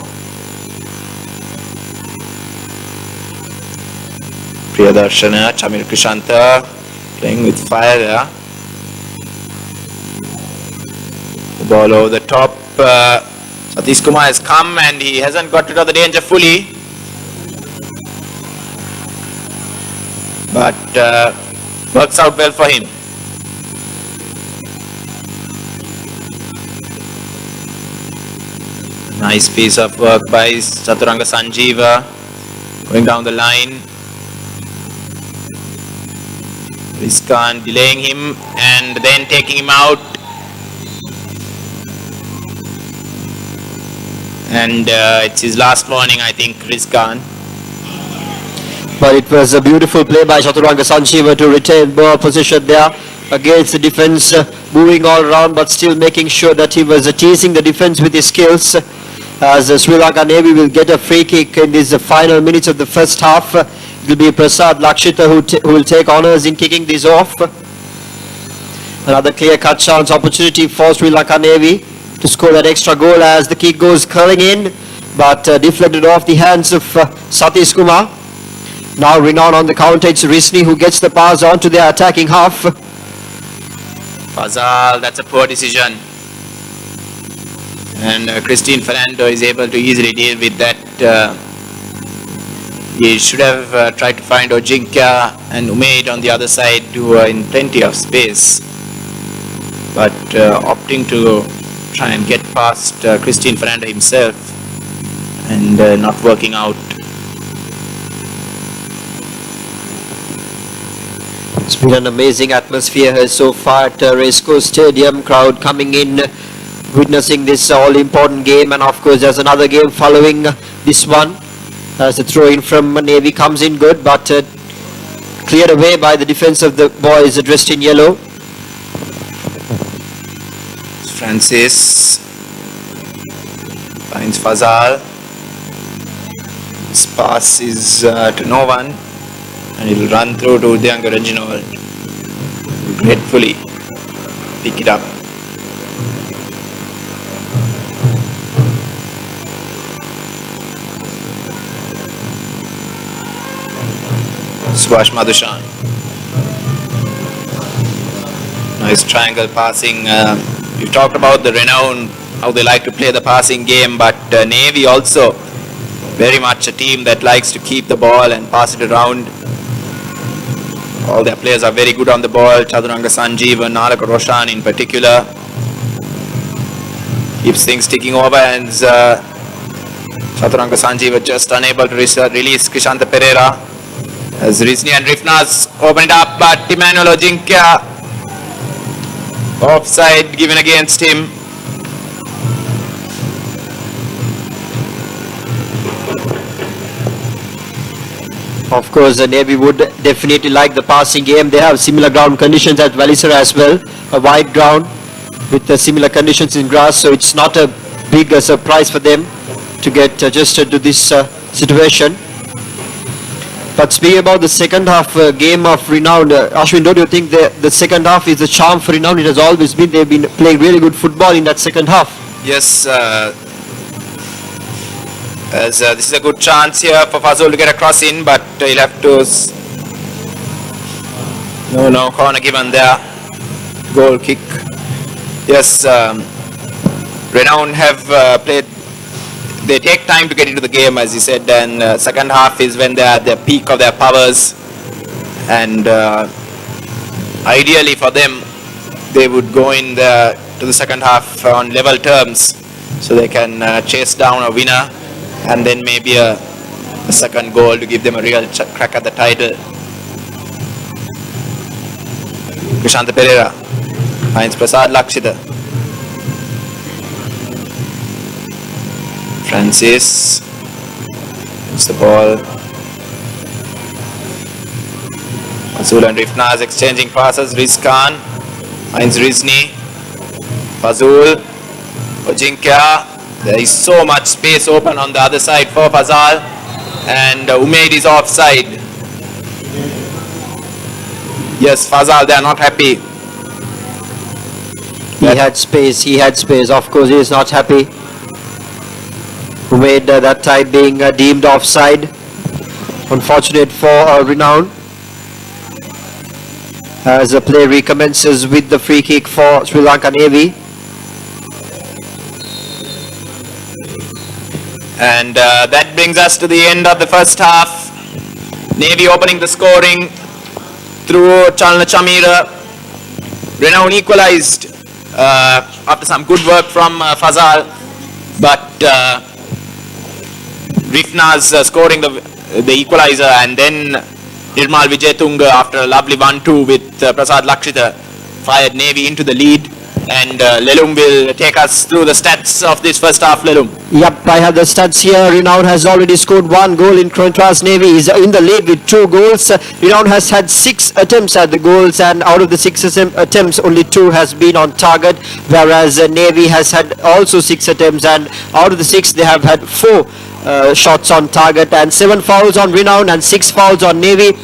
Priyadarshana, Chamir Krishanta playing with fire there. The ball over the top. Satish Kumar has come and he hasn't got rid of the danger fully. But works out well for him. Nice piece of work by Chaturanga Sanjeeva going down the line. Rizkan delaying him and then taking him out. And it's his last warning, I think, Rizkan. But it was a beautiful play by Chaturanga Sanjeeva to retain ball position there against the defense, moving all around but still making sure that he was teasing the defense with his skills. As Sri Lanka Navy will get a free kick in these final minutes of the first half. It will be Prasad Lakshita who will take honours in kicking this off. Another clear-cut chance opportunity for Sri Lanka Navy to score that extra goal as the kick goes curling in, but deflected off the hands of Satish Kumar. Now Renown on the counter. It's Risni who gets the pass on to the attacking half. Fazal, that's a poor decision. And Christine Fernando is able to easily deal with that. He should have tried to find Ojinkya and Umaid on the other side who are in plenty of space. But opting to try and get past Christine Fernando himself and not working out. It's been an amazing atmosphere here so far at Racecourse Stadium. Crowd coming in, witnessing this all-important game, and of course there's another game following this one as the throw-in from Navy comes in good, but cleared away by the defense of the boys dressed in yellow. Francis finds Fazal. His pass is to no one, and he'll run through to Udayanga Reginald. Gratefully pick it up. Subhash Madhushan. Nice triangle passing. We've talked about the Renown, how they like to play the passing game, but Navy also very much a team that likes to keep the ball and pass it around. All their players are very good on the ball. Chaturanga Sanjeev and Nalaka Roshan in particular keeps things ticking over, and Chaturanga Sanjeev just unable to release Krishanta Pereira. As Rizni and Rifnas open it up, but Emmanuel Ojinkya offside given against him. Of course, the Navy would definitely like the passing game. They have similar ground conditions at Valisara as well, a wide ground with similar conditions in grass, so it's not a big surprise for them to get adjusted to this situation. But speaking about the second half game of Renown, Ashwin, don't you think the second half is the charm for Renown? It has always been. They've been playing really good football in that second half. Yes, as this is a good chance here for Fazul to get a cross in, but he'll have to... No corner given there. Goal kick. Yes, Renown have played... They take time to get into the game, as you said, and second half is when they're at the peak of their powers, and ideally for them, they would go in to the second half on level terms, so they can chase down a winner, and then maybe a second goal to give them a real crack at the title. Krishanta Pereira. Finds Prasad Lakshita. Francis. It's the ball. Fazul and Rifnaz exchanging passes. Riz Khan finds Rizni. Fazul. Ojinkya. There is so much space open on the other side for Fazal. And Umaid is offside. Yes, Fazal, they are not happy. He had space. Of course, he is not happy. Who made that time being deemed offside. Unfortunate for Renown. As the play recommences with the free kick for Sri Lanka Navy. And that brings us to the end of the first half. Navy opening the scoring through Chalna Chamira. Renown equalized after some good work from Fazal, but Rifnaz scoring the equalizer, and then Nirmal Vijayatunga after a lovely 1-2 with Prasad Lakshita fired Navy into the lead. And Lelum will take us through the stats of this first half. Lelum. Yep, I have the stats here. Renown has already scored 1 goal. In contrast, Navy is in the lead with 2 goals. Renown has had 6 attempts at the goals, and out of the 6 attempts, only 2 has been on target, whereas Navy has had also 6 attempts, and out of the 6, they have had 4 shots on target, and 7 fouls on Renown and 6 fouls on Navy.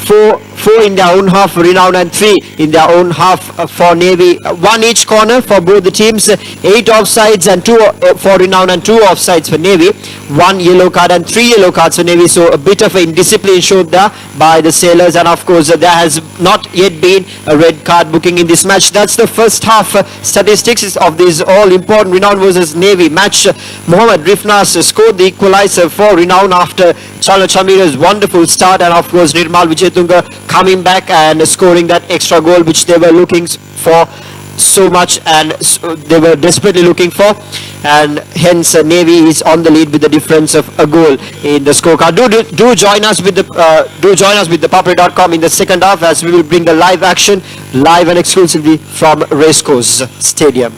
4 in their own half for Renown and 3 in their own half for Navy. 1 each corner for both the teams. 8 offsides and 2 for Renown and 2 offsides for Navy. 1 yellow card and 3 yellow cards for Navy. So a bit of indiscipline showed there by the Sailors, and of course there has not yet been a red card booking in this match. That's the first half statistics of this all important Renown versus Navy match. Mohammad Rifnaz scored the equalizer for Renown after Chalna Chamira's wonderful start, and of course Nirmal Vijayatunga coming back and scoring that extra goal which they were looking for so much, and they were desperately looking for, and hence Navy is on the lead with the difference of a goal in the scorecard. Do join us with the ThePapare.com in the second half, as we will bring the live action live and exclusively from Racecourse Stadium.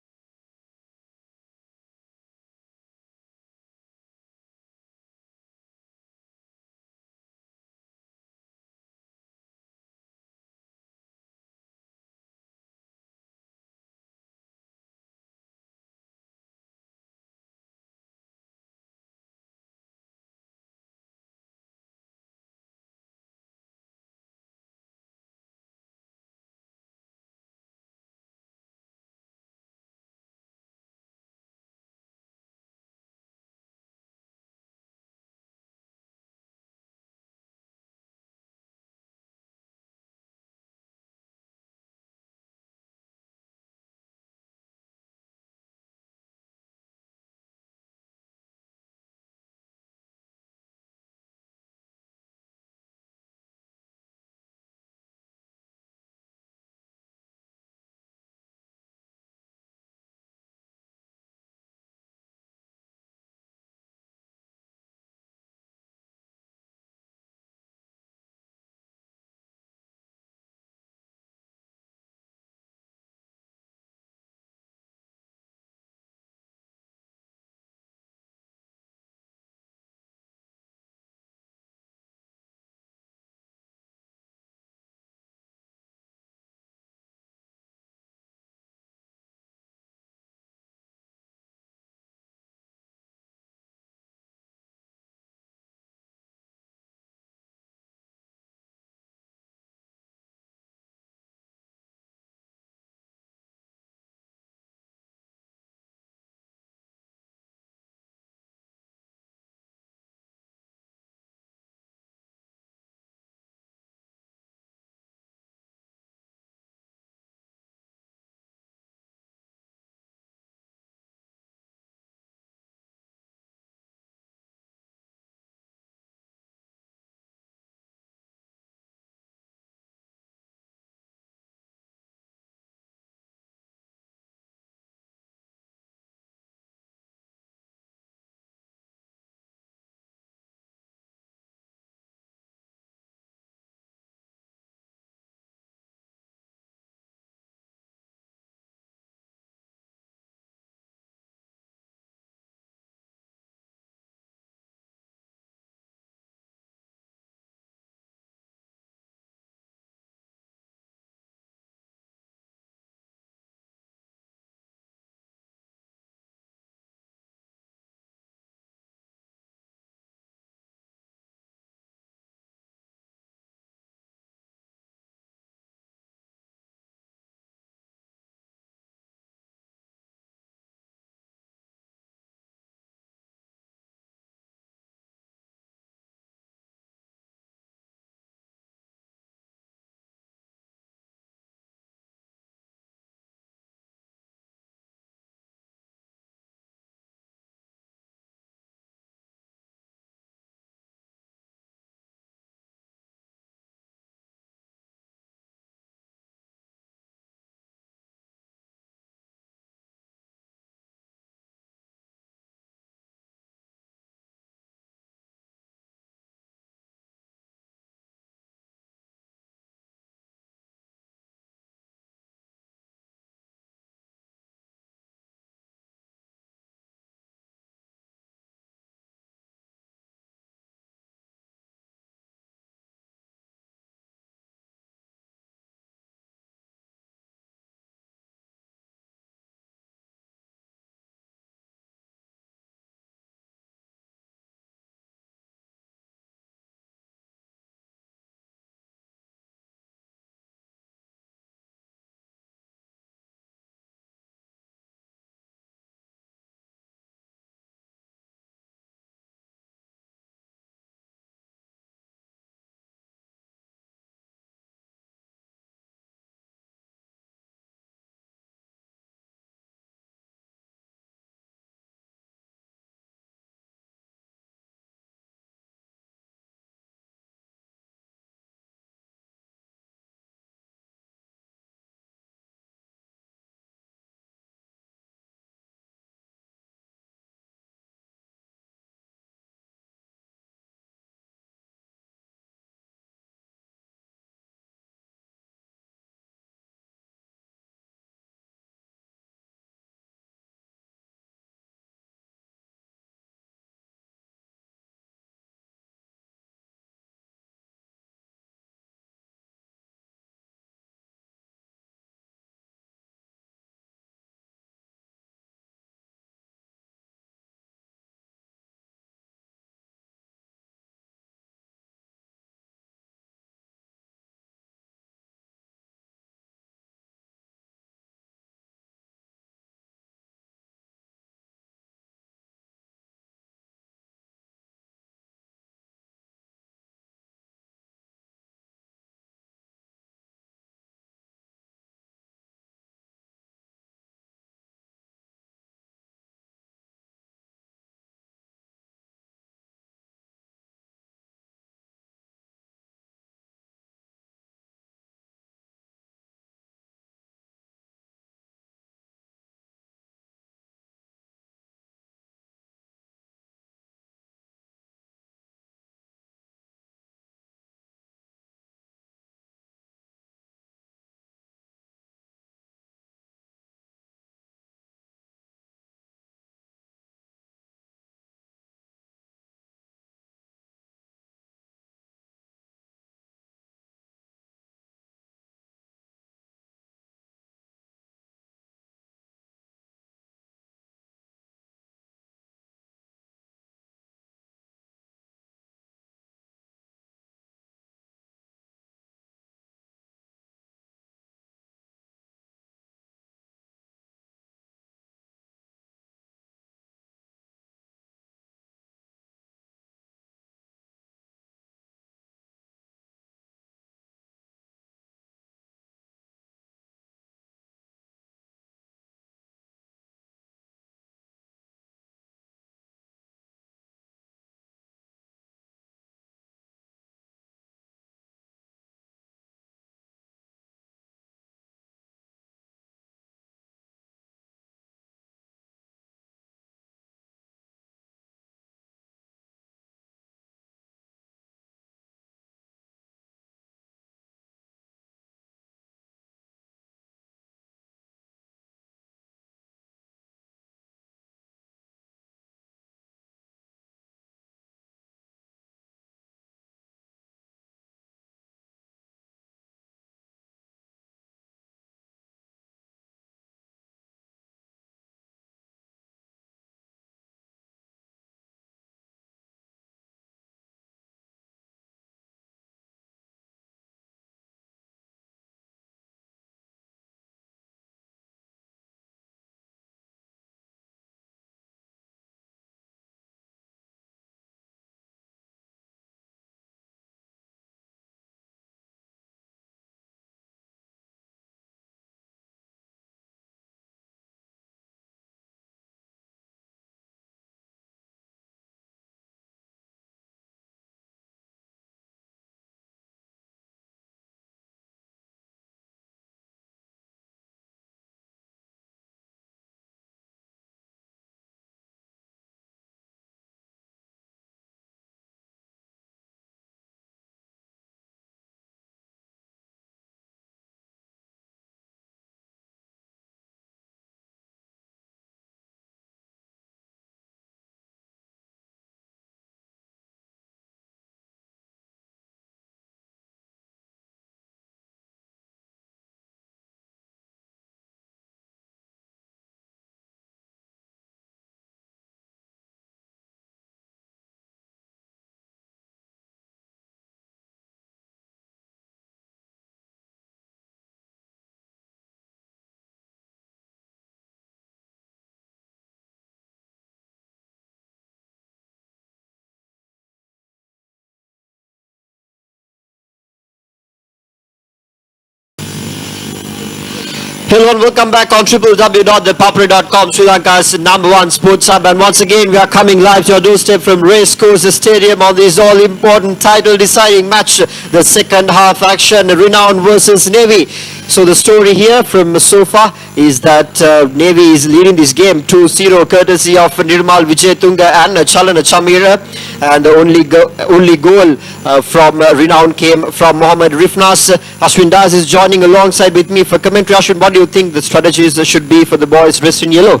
Hello and welcome back on www.ThePapare.com, Sri Lanka's #1 sports hub. And once again, we are coming live to your doorstep from Racecourse Stadium on this all-important title-deciding match, the second half action, Renown versus Navy. So the story here from Sofa is that Navy is leading this game 2-0 courtesy of Nirmal Vijayatunga and Chalana Chamira. And the only goal from Renown came from Mohammad Rifnas. Ashwin Das is joining alongside with me for commentary. Ashwin, what do you think the strategies should be for the boys dressed in yellow?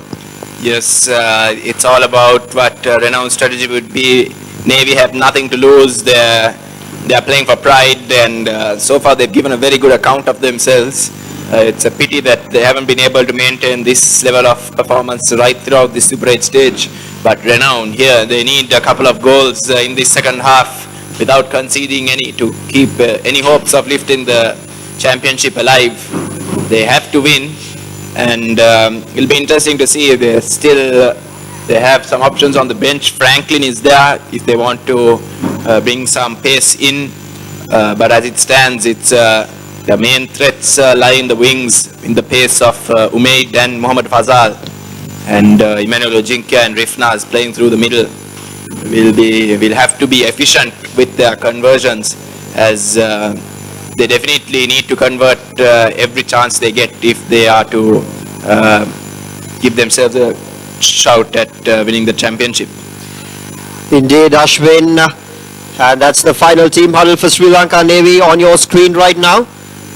Yes, it's all about what Renown's strategy would be. Navy have nothing to lose. They are playing for pride, and so far they've given a very good account of themselves. It's a pity that they haven't been able to maintain this level of performance right throughout the Super 8 stage. But Renown here, they need a couple of goals in the second half without conceding any to keep any hopes of lifting the championship alive. They have to win, and it'll be interesting to see. They have some options on the bench. Franklin is there if they want to bring some pace in, but as it stands, it's the main threats lie in the wings, in the pace of Umaid and Mohammad Fazal, and Emmanuel Ojinkia and Rifnaz playing through the middle. Will have to be efficient with their conversions, as they definitely need to convert every chance they get if they are to give themselves a shout at winning the championship. Indeed, Ashwin. And that's the final team huddle for Sri Lanka Navy on your screen right now.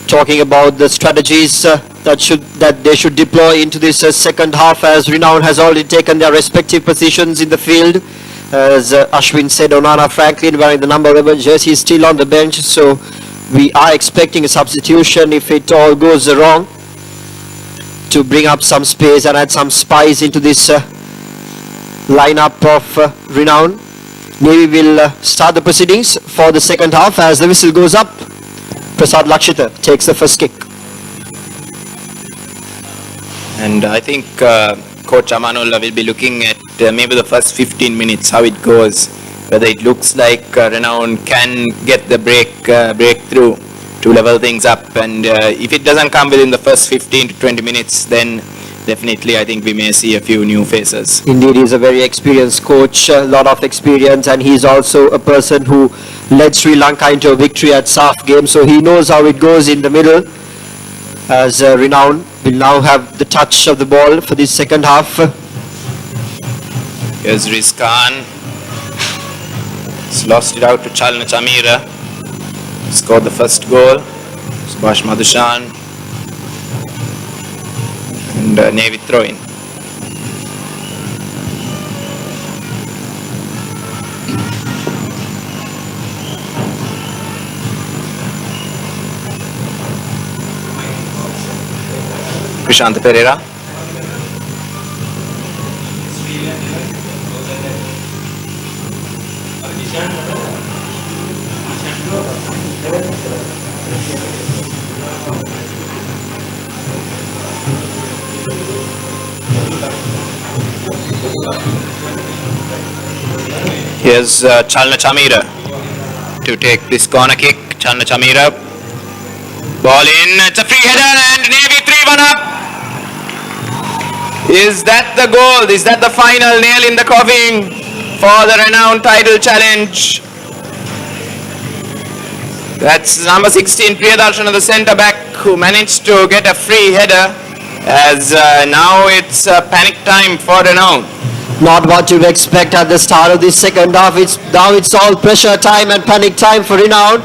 Talking about the strategies that they should deploy into this second half, as Renown has already taken their respective positions in the field. As Ashwin said, Onana Franklin wearing the number 11 jersey is still on the bench, so we are expecting a substitution if it all goes wrong, to bring up some space and add some spice into this lineup of Renown. Navy will start the proceedings for the second half as the whistle goes up. Prasad Lakshita takes the first kick. And I think Coach Amanullah will be looking at maybe the first 15 minutes, how it goes, whether it looks like Renown can get the breakthrough to level things up. And if it doesn't come within the first 15 to 20 minutes, then definitely I think we may see a few new faces. Indeed, he's a very experienced coach, a lot of experience, and he's also a person who led Sri Lanka into a victory at SAF game, so he knows how it goes in the middle, as Renown will now have the touch of the ball for this second half. Here's Rizkan. He's lost it out to Chalna Chamira. Scored the first goal. Subhash Madhushan. And Navy throw-in. Prashant Pereira. Here's Chalna Chamira to take this corner kick. Chalna Chamira. Ball in. It's a free header and Navy 3-1 up. Is that the goal? Is that the final nail in the coffin for the Renown title challenge? That's number 16, Priyadarshan, the centre back, who managed to get a free header, as now it's panic time for Renown. Not what you'd expect at the start of this second half. Now it's all pressure time and panic time for Renown,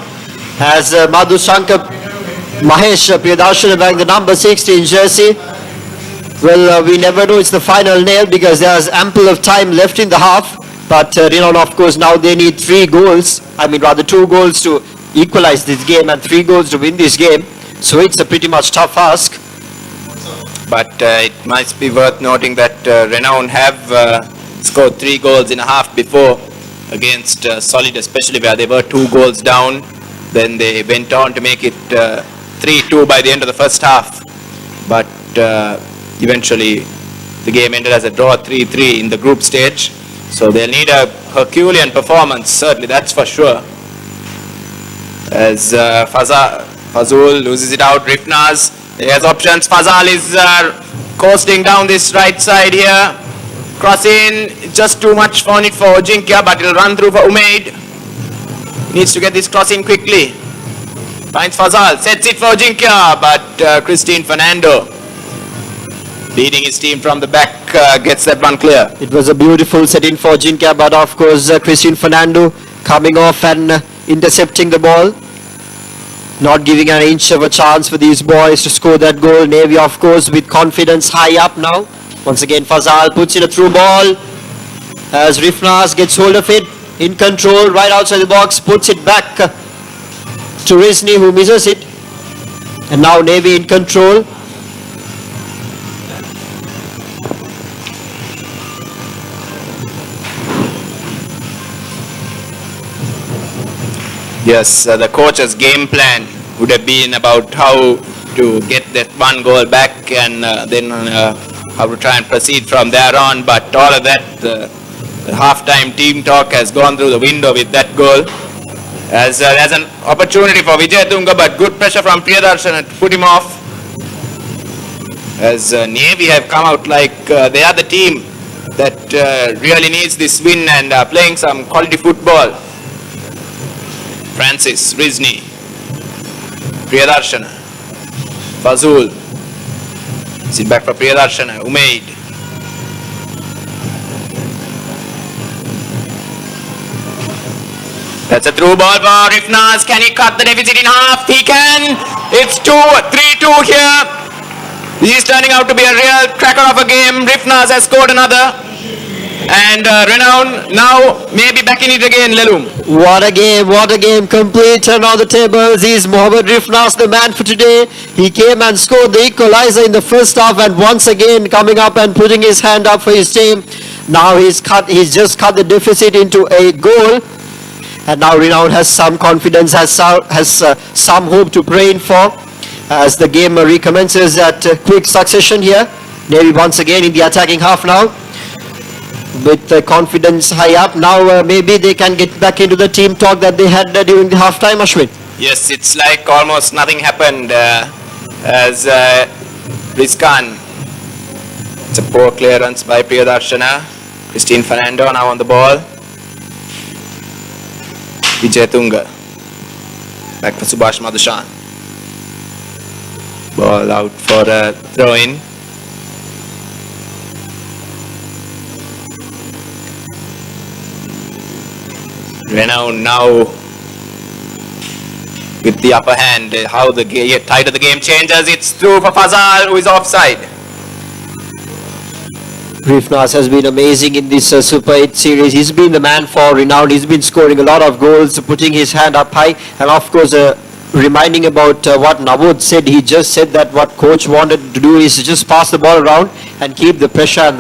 as Madhu Shankar Mahesh Priyadarshan wearing the number 16 jersey. Well, we never know it's the final nail because there's ample of time left in the half. But Renown, of course, now they need 2 goals to equalize this game and 3 goals to win this game. So it's a pretty much tough ask. But it must be worth noting that Renown have scored 3 goals in a half before against Solid, especially where they were 2 goals down. Then they went on to make it 3-2 by the end of the first half. But eventually the game ended as a draw, 3-3 in the group stage. So they'll need a Herculean performance, certainly, that's for sure. As Fazul loses it out, Rifnaz He has options. Fazal is coasting down this right side here. Crossing, just too much on it for Jinkia, but he'll run through for Umaid. Needs to get this crossing quickly. Finds Fazal, sets it for Jinkia, but Christine Fernando, leading his team from the back, gets that one clear. It was a beautiful set-in for Jinka, but of course Christine Fernando coming off and intercepting the ball. Not giving an inch of a chance for these boys to score that goal. Navy, of course, with confidence high up now. Once again, Fazal puts in a through ball as Rifnas gets hold of it, in control, right outside the box, puts it back to Rizni, who misses it. And now Navy in control. Yes, the coach's game plan would have been about how to get that one goal back and then how to try and proceed from there on. But all of that, the half-time team talk has gone through the window with that goal. As an opportunity for Vijay Tunga, but good pressure from Priyadarshan to put him off. As Navy have come out like they are the team that really needs this win and are playing some quality football. Francis, Rizni, Priyadarshana, Fazul, sit back for Priyadarshana, Umaid. That's a through ball for Rifnas. Can he cut the deficit in half? He can. It's 3-2 here. This is turning out to be a real cracker of a game. Rifnas has scored another. And Renown now maybe back in it again, Lelum. What a game, complete turn on the tables. He's Mohammad Rifnas, the man for today. He came and scored the equalizer in the first half and once again coming up and putting his hand up for his team. Now he's just cut the deficit into a goal. And now Renown has some confidence, has some hope to pray in for as the game recommences at quick succession here. Navy once again in the attacking half now. With confidence high up, now maybe they can get back into the team talk that they had during the half-time, Ashwin. Yes, it's like almost nothing happened as Rizkan. It's a poor clearance by Priyadarshana. Christine Fernando now on the ball. Vijay Tunga. Back for Subhash Madhushan. Ball out for a throw-in. Renown now with the upper hand. How the tide of the game changes. It's through for Fazal, who is offside. Rifnas has been amazing in this Super 8 series. He's been the man for Renown. He's been scoring a lot of goals, putting his hand up high, and of course reminding about what Navod said. He just said that what coach wanted to do is just pass the ball around and keep the pressure and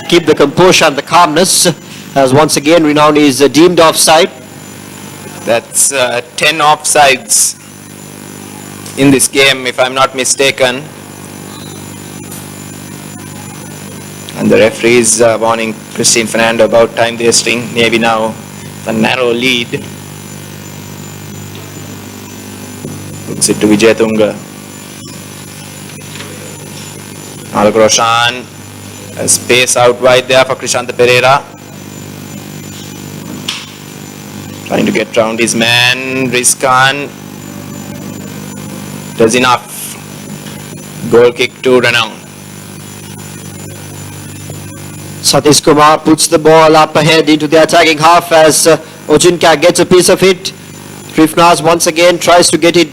keep the composure and the calmness. As once again Renown is deemed offside. That's 10 offsides in this game, if I'm not mistaken. And the referee is warning Christine Fernando about time wasting. Navy now a narrow lead. Puts it to Vijay Tunga. Alok Roshan. A space out wide there for Krishanta Pereira. Trying to get round his man, Rizkan. Does enough. Goal kick to Renown. Satish Kumar puts the ball up ahead into the attacking half as Ojinka gets a piece of it. Rifnas once again tries to get it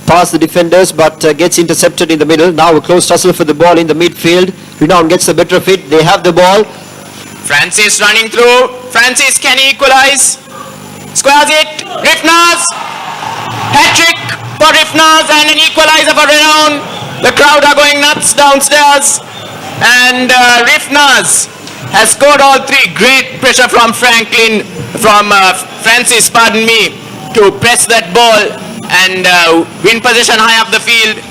past the defenders but gets intercepted in the middle. Now a close tussle for the ball in the midfield. Renown gets the better of it. They have the ball. Francis running through. Francis, can he equalize? Squares it. Rifnas. Hat-trick for Rifnas and an equalizer for Renown. The crowd are going nuts downstairs. And Rifnas has scored all three. Great pressure from Francis, pardon me, to press that ball and win possession high up the field.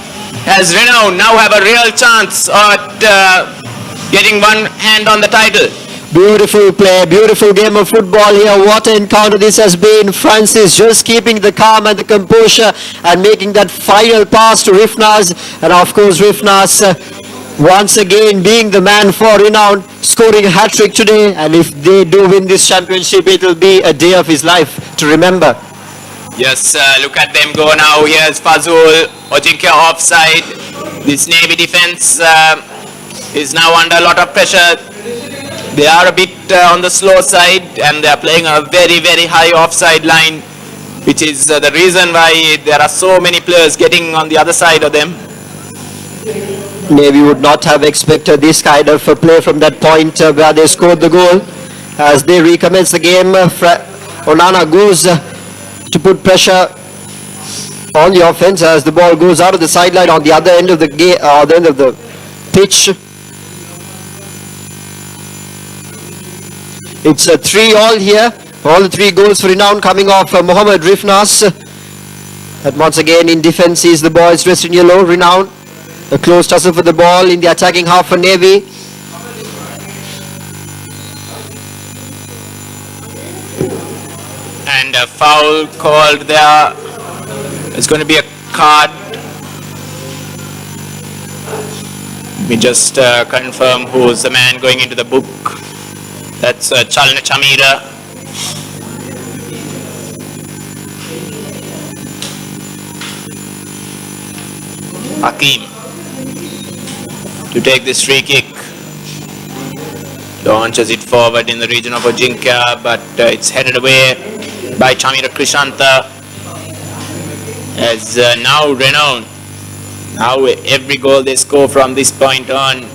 As Renown now have a real chance at getting one hand on the title. Beautiful play, beautiful game of football here. What an encounter this has been. Francis just keeping the calm and the composure and making that final pass to Rifnaz. And of course Rifnaz once again being the man for Renown, scoring a hat-trick today. And if they do win this championship, it will be a day of his life to remember. Yes, look at them go now. Here's Fazul, Ojinkia offside. This Navy defense is now under a lot of pressure. They are a bit on the slow side and they are playing a very, very high offside line, which is the reason why there are so many players getting on the other side of them. Navy would not have expected this kind of play from that point where they scored the goal. As they recommence the game, Onana goes to put pressure on the offense as the ball goes out of the sideline on the other end of the game, the end of the pitch. It's a 3-all here. All the 3 goals for Renown coming off Mohammad Rifnas. And once again in defense is the boys dressed in yellow. Renown. A close tussle for the ball in the attacking half for Navy. And a foul called there. It's going to be a card. Let me just confirm who's the man going into the book. That's Chalna Chamira. Hakim to take this free kick. Launches it forward in the region of Ojinkia, but it's headed away by Chamira Krishanta. As now Renown, now every goal they score from this point on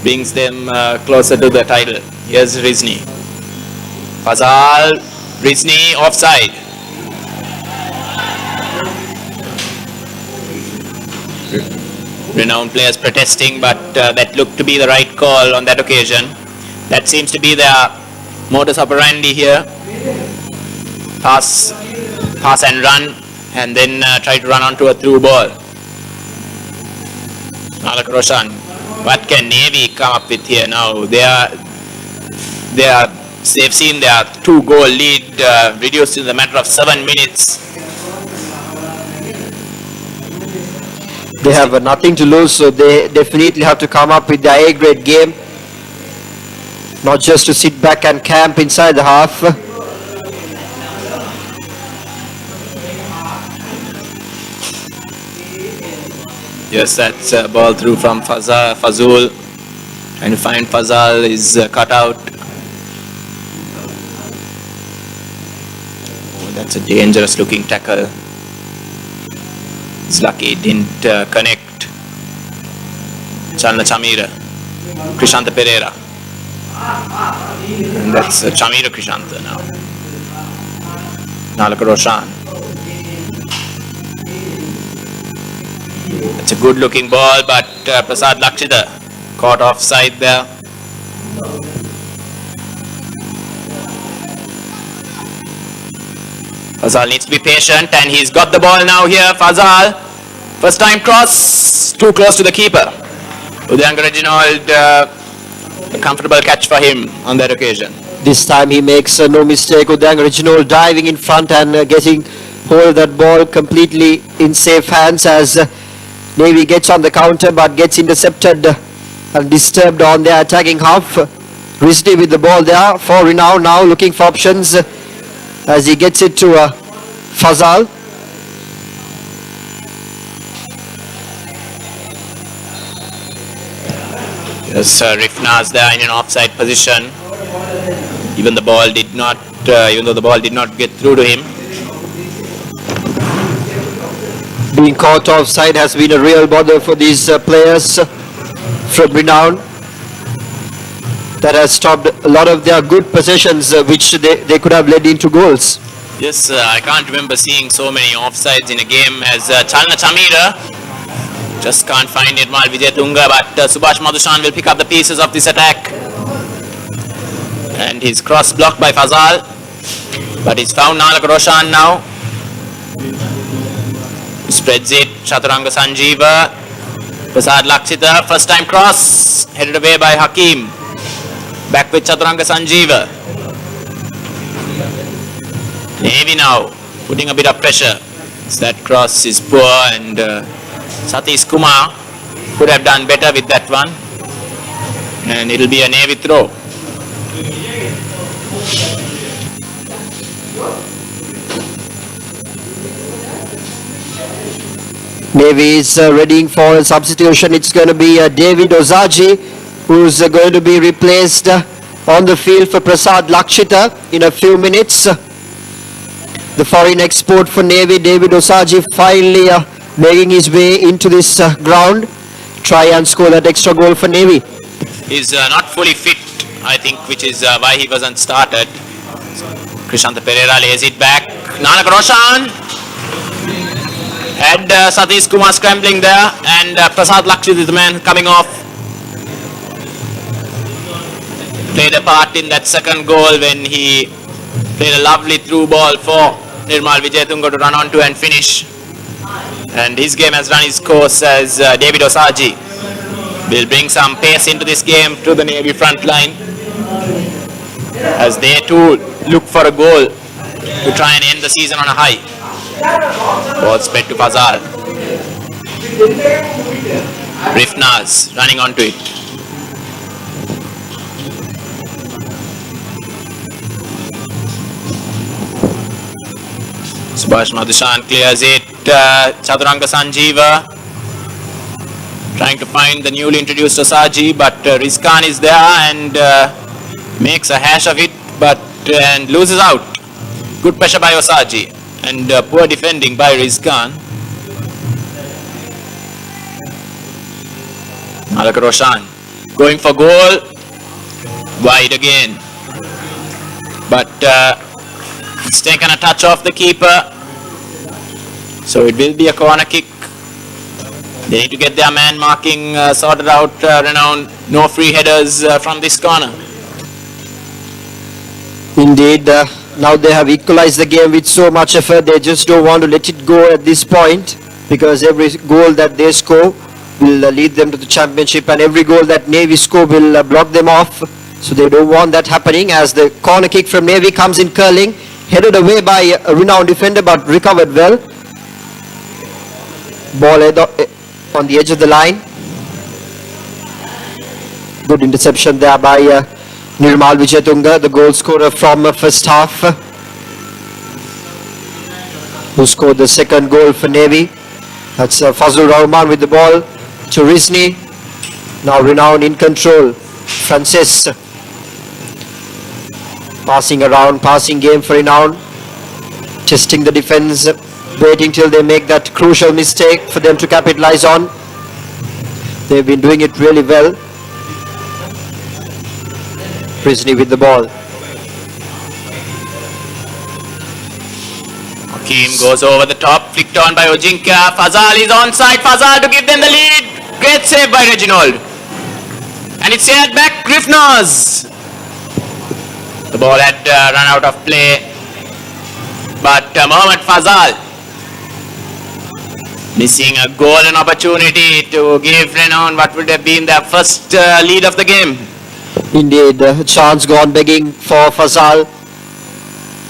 brings them closer to the title. Here's Rizni. Fazal, Rizni offside. Renown players protesting, but that looked to be the right call on that occasion. That seems to be their modus operandi here. Pass and run, and then try to run onto a through ball. Malak Roshan. What can Navy come up with here now? They've seen their 2-goal lead reduced in the matter of 7 minutes. They have nothing to lose, so they definitely have to come up with their A-grade game. Not just to sit back and camp inside the half. Yes, that's a ball through from Fazul. Trying to find Fazal is cut out. Oh, that's a dangerous looking tackle. It's lucky it didn't connect. Chalna Chamira. Krishanta Pereira. And that's Chamira Krishanta now. Nalaka Roshan. It's a good looking ball, but Prasad Lakshita caught offside there. Fazal needs to be patient, and he's got the ball now here. Fazal, first time cross, too close to the keeper. Udayanga Reginald, a comfortable catch for him on that occasion. This time he makes no mistake. Udayanga Reginald diving in front and getting hold of that ball completely in safe hands as Navy gets on the counter but gets intercepted and disturbed on their attacking half. Risti with the ball there for Renown, now looking for options as he gets it to Fazal. Yes, Rifnaz there in an offside position. Even though the ball did not get through to him. Being caught offside has been a real bother for these players from Renown. That has stopped a lot of their good possessions which they could have led into goals. Yes, I can't remember seeing so many offsides in a game as Chalna Chamira just can't find it while Vijay Tunga, but Subhash Madhushan will pick up the pieces of this attack. And he's cross blocked by Fazal, but he's found Nalak Roshan now. Spreads it, Chaturanga Sanjeeva, Prasad Lakshita, first time cross, headed away by Hakim. Back with Chaturanga Sanjeeva. Navy now putting a bit of pressure. So that cross is poor, and Satish Kumar could have done better with that one. And it'll be a Navy throw. Navy is readying for a substitution. It's going to be David Ozaji, who's going to be replaced on the field for Prasad Lakshita in a few minutes. The foreign export for Navy, David Ozaji, finally making his way into this ground. Try and score that extra goal for Navy. He's not fully fit, I think, which is why he wasn't started. Krishanta Pereira lays it back. Nanak Roshan had Satish Kumar scrambling there, and Prasad Lakshit is the man coming off. Played a part in that second goal when he played a lovely through ball for Nirmal Wijayatunga to run onto and finish. And his game has run its course as David Osaji will bring some pace into this game to the Navy front line as they too look for a goal to try and end the season on a high. Ball spread to Fazal. Rifnaz running onto it. Subhash Madhushan clears it. Chaturanga Sanjeeva trying to find the newly introduced Osaji, but Rizkan is there and makes a hash of it, and loses out. Good pressure by Osaji and poor defending by Rizkan. Alak Roshan going for goal, wide again, but it's taken a touch off the keeper, so it will be a corner kick. They need to get their man marking sorted out. Renown, no free headers from this corner. Indeed, now they have equalized the game with so much effort. They just don't want to let it go at this point, because every goal that they score will lead them to the championship, and every goal that Navy score will block them off. So they don't want that happening, as the corner kick from Navy comes in curling, headed away by a renowned defender but recovered well. Ball on the edge of the line. Good interception there by Nirmal Wijayatunga, the goal scorer from first half, who scored the second goal for Navy. That's Fazlur Rahman with the ball to Rizni. Now Renown in control. Francis passing around, passing game for Renown, testing the defense, waiting till they make that crucial mistake for them to capitalize on. They've been doing it really well. Rizni with the ball. Hakim goes over the top, flicked on by Ojinka. Fazal is onside. Fazal to give them the lead. Great save by Reginald. And it's aired back. Griffners. The ball had run out of play, but Mohammad Fazal missing a golden opportunity to give Renown what would have been their first lead of the game. Indeed, a chance gone begging for Fazal,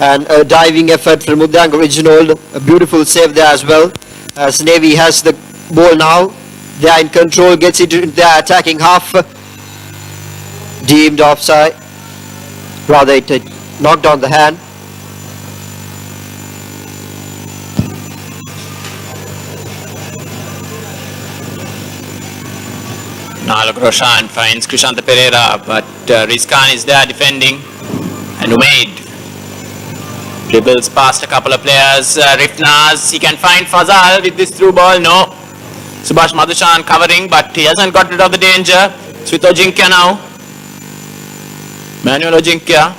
and a diving effort from Mudang Reginald. A beautiful save there as well, as Navy has the ball now. They are in control, gets it into their attacking half. Deemed offside. Rather, it knocked on the hand. Nalak Roshan finds Krishanta Pereira, but Rizkan is there defending. And Umaid dribbles past a couple of players. Rifnaz, he can find Fazal with this through ball. No. Subhash Madhushan covering, but he hasn't got rid of the danger. It's with Ojinka now. Manuel Ojinka.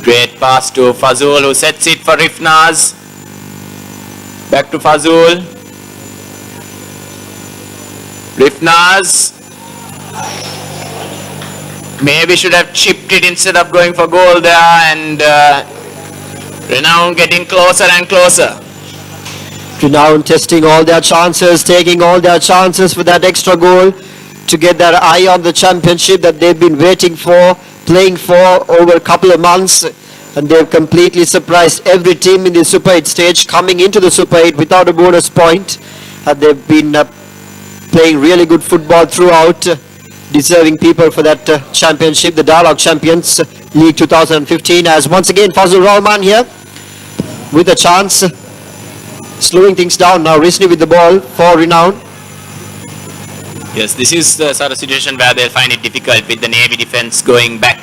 Great pass to Fazul, who sets it for Rifnaz. Back to Fazul. Rifnaz maybe should have chipped it instead of going for goal there, and Renown getting closer and closer. Renown testing all their chances, taking all their chances for that extra goal. to get their eye on the championship that they've been waiting for, playing for over a couple of months, and they've completely surprised every team in the Super 8 stage, coming into the Super 8 without a bonus point. And they've been playing really good football throughout, deserving people for that championship, the Dialog Champions League 2015. As once again Fazul Rahman here with a chance, slowing things down now. Risni with the ball for Renown. Yes, this is the sort of situation where they'll find it difficult with the Navy defense going back.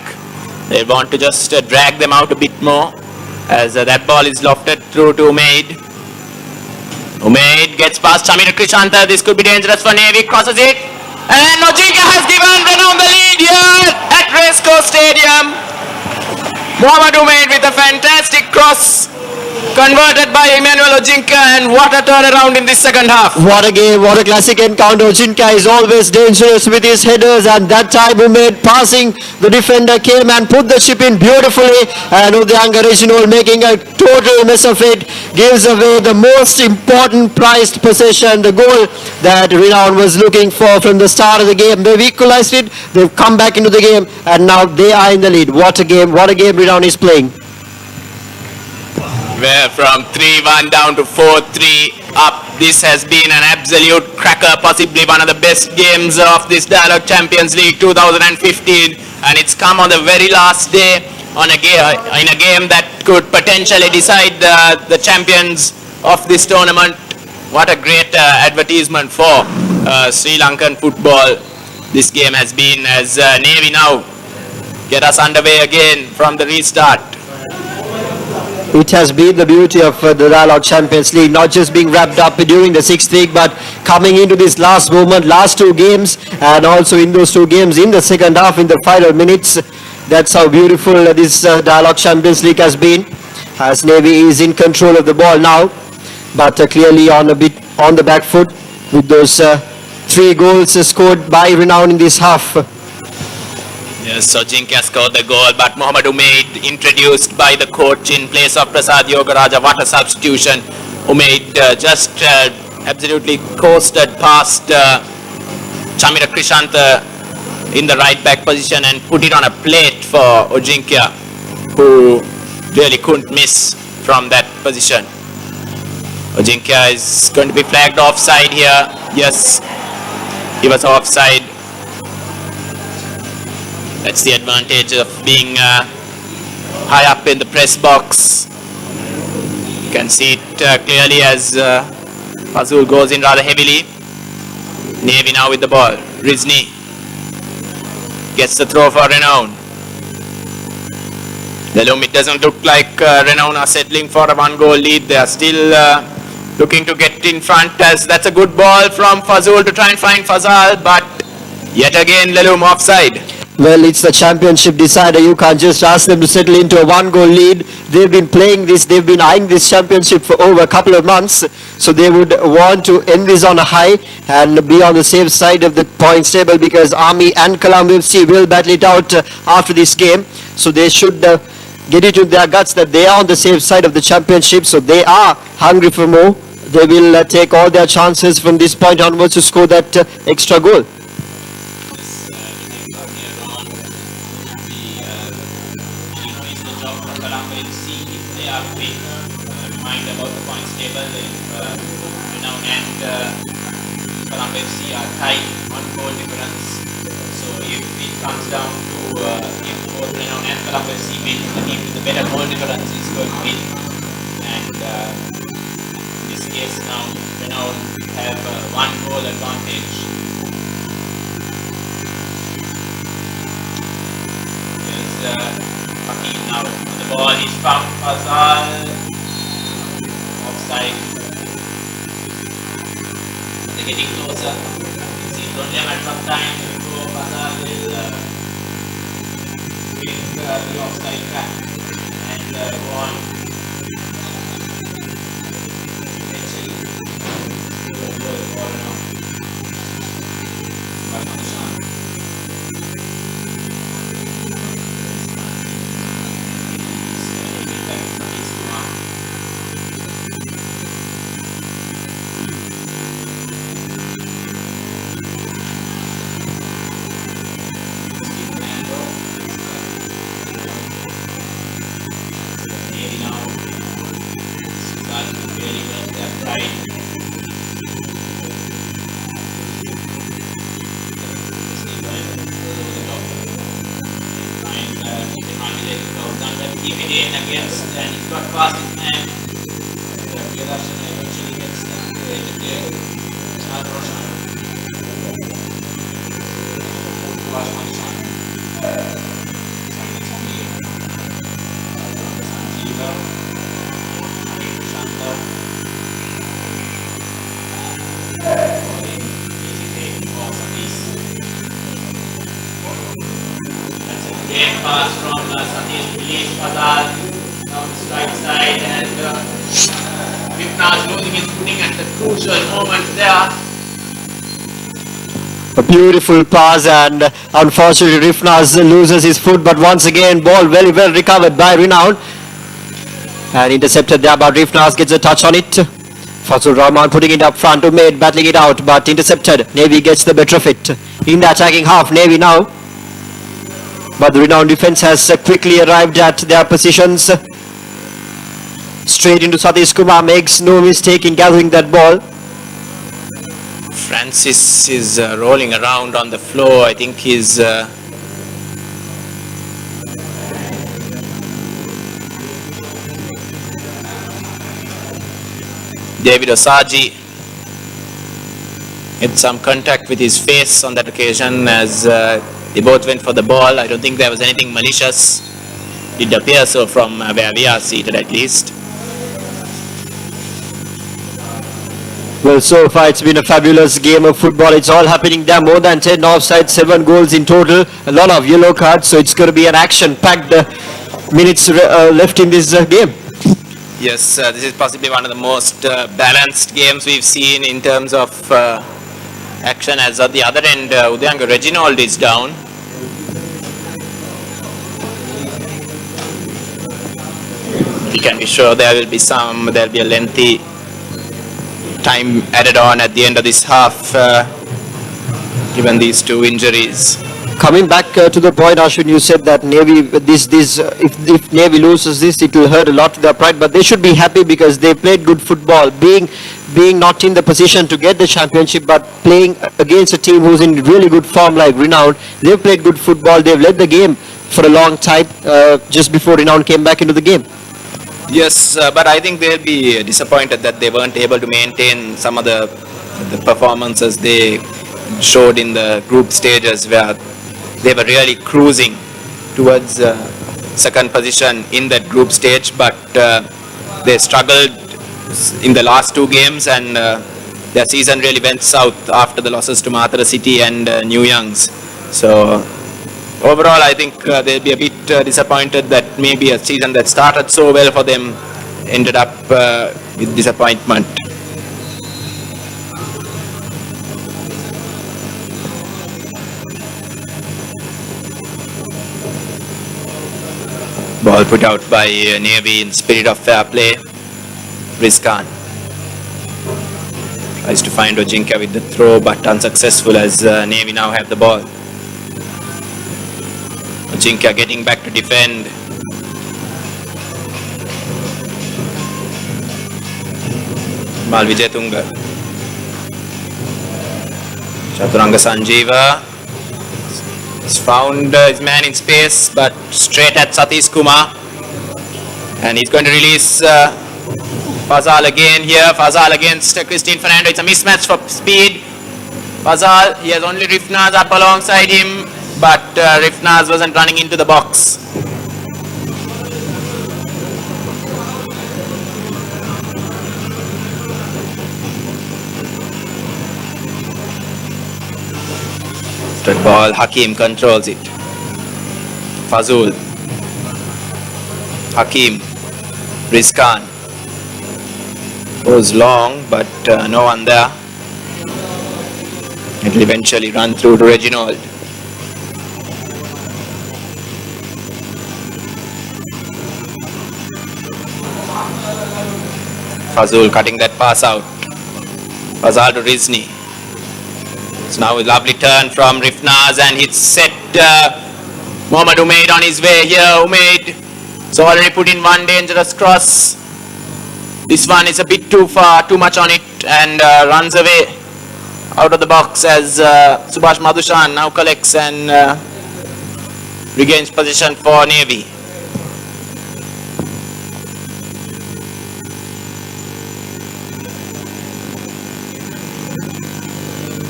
They want to just drag them out a bit more as that ball is lofted through to Umaid. Umaid gets past Chamira Krishanta. This could be dangerous for Navy. Crosses it. And Ojinka has given Renown the lead here at Racecourse Stadium. Mohammad Umaid with a fantastic cross, converted by Emmanuel Ojinka, and what a turnaround in this second half. What a game, what a classic encounter. Ojinka is always dangerous with his headers, and that time Umaid passing the defender came and put the chip in beautifully, and Udyanga Regional making a total mess of it, gives away the most important prized possession, the goal that Renown was looking for from the start of the game. They've equalized it, they've come back into the game, and now they are in the lead. What a game Renown is playing. We're from 3-1 down to 4-3 up. This has been an absolute cracker, possibly one of the best games of this Dialog Champions League 2015, and it's come on the very last day on in a game that could potentially decide the champions of this tournament. What a great advertisement for Sri Lankan football this game has been, as Navy now get us underway again from the restart. It has been the beauty of the Dialog Champions League, not just being wrapped up during the 6th week, but coming into this last moment, last two games, and also in those two games in the second half, in the final minutes. That's how beautiful this Dialog Champions League has been, as Navy is in control of the ball now, but clearly on a bit on the back foot with those 3 goals scored by Renown in this half. Yes, Ojinka scored the goal, but Mohammad Umaid introduced by the coach in place of Prasad Yogaraja. What a substitution. Umaid just absolutely coasted past Chamira Krishanta in the right back position and put it on a plate for Ojinka, who really couldn't miss from that position. Ojinka is going to be flagged offside here. Yes, he was offside. That's the advantage of being high up in the press box. You can see it clearly as Fazul goes in rather heavily. Navy now with the ball. Risni gets the throw for Renown. It doesn't look like Renown are settling for a 1-goal lead. They are still looking to get in front, as that's a good ball from Fazul to try and find Fazal, but yet again Lelum offside. Well, it's the championship decider. You can't just ask them to settle into a 1-goal lead. They've been playing this, they've been eyeing this championship for over a couple of months. So they would want to end this on a high and be on the safe side of the points table, because Army and Colombo FC will battle it out after this game. So they should get it in their guts that they are on the safe side of the championship. So they are hungry for more. They will take all their chances from this point onwards to score that extra goal. Colombo FC are tied on goal difference. So if it comes down to if both Renown and Colombo FC win, the team with the better goal difference is going to win. And in this case now, Renown have 1-goal advantage. There's Hakim now on the ball. He's found Fazal. Offside. They're getting closer. It's only a matter of time before Fazal will bring the offside back and go on. Eventually, do a goal for Renown. Great pass from Satish Dilesh Pazal down the right side, and Vipna's losing his footing at the crucial moment there. A beautiful pass, and unfortunately Rifnaz loses his foot, but once again ball very well recovered by Renown and intercepted there, but Rifnaz gets a touch on it. Fazul Rahman putting it up front to Umaid, battling it out, but intercepted. Navy gets the better of it in the attacking half. Navy now, but the Renown defense has quickly arrived at their positions. Straight into Satish Kumar, makes no mistake in gathering that ball. Francis is rolling around on the floor. I think he's David Osaji had some contact with his face on that occasion as they both went for the ball. I don't think there was anything malicious. It appears so from where we are seated at least. Well, so far it's been a fabulous game of football. It's all happening there. More than 10 offsides, 7 goals in total. A lot of yellow cards, so it's going to be an action-packed minutes left in this game. Yes, this is possibly one of the most balanced games we've seen in terms of action, as at the other end, Udayanga Reginald is down. We can be sure there'll be a lengthy time added on at the end of this half, given these two injuries. Coming back to the point, Ashwin, you said that Navy, if Navy loses this, it will hurt a lot to their pride, but they should be happy because they played good football, being not in the position to get the championship, but playing against a team who's in really good form like Renown. They've played good football, they've led the game for a long time, just before Renown came back into the game. Yes, but I think they'll be disappointed that they weren't able to maintain some of the performances they showed in the group stages, where they were really cruising towards second position in that group stage, but they struggled in the last two games, and their season really went south after the losses to Mathura City and New Youngs. So overall, I think they'll be a bit disappointed that maybe a season that started so well for them ended up with disappointment. Ball put out by Navy in spirit of fair play. Rizkan tries to find Ojinka with the throw, but unsuccessful as Navy now have the ball. Ojinka getting back to defend. Malvijay Tunga. Chaturanga Sanjeeva has found his man in space, but straight at Satish Kumar. And he's going to release Fazal again here. Fazal against Christine Fernando. It's a mismatch for speed. Fazal, he has only Rifnaz up alongside him, but Rifnaz wasn't running into the box. Straight ball, Hakim controls it. Fazul. Hakim. Rizkan. Goes long, but no one there. It will eventually run through to Reginald. Fazul cutting that pass out. Fazal to Rizni. It's now a lovely turn from Rifnaz, and it's set Mohammad Umaid on his way here. Umaid has already put in one dangerous cross. This one is a bit too far, too much on it, and runs away out of the box as Subhash Madhushan now collects and regains position for Navy.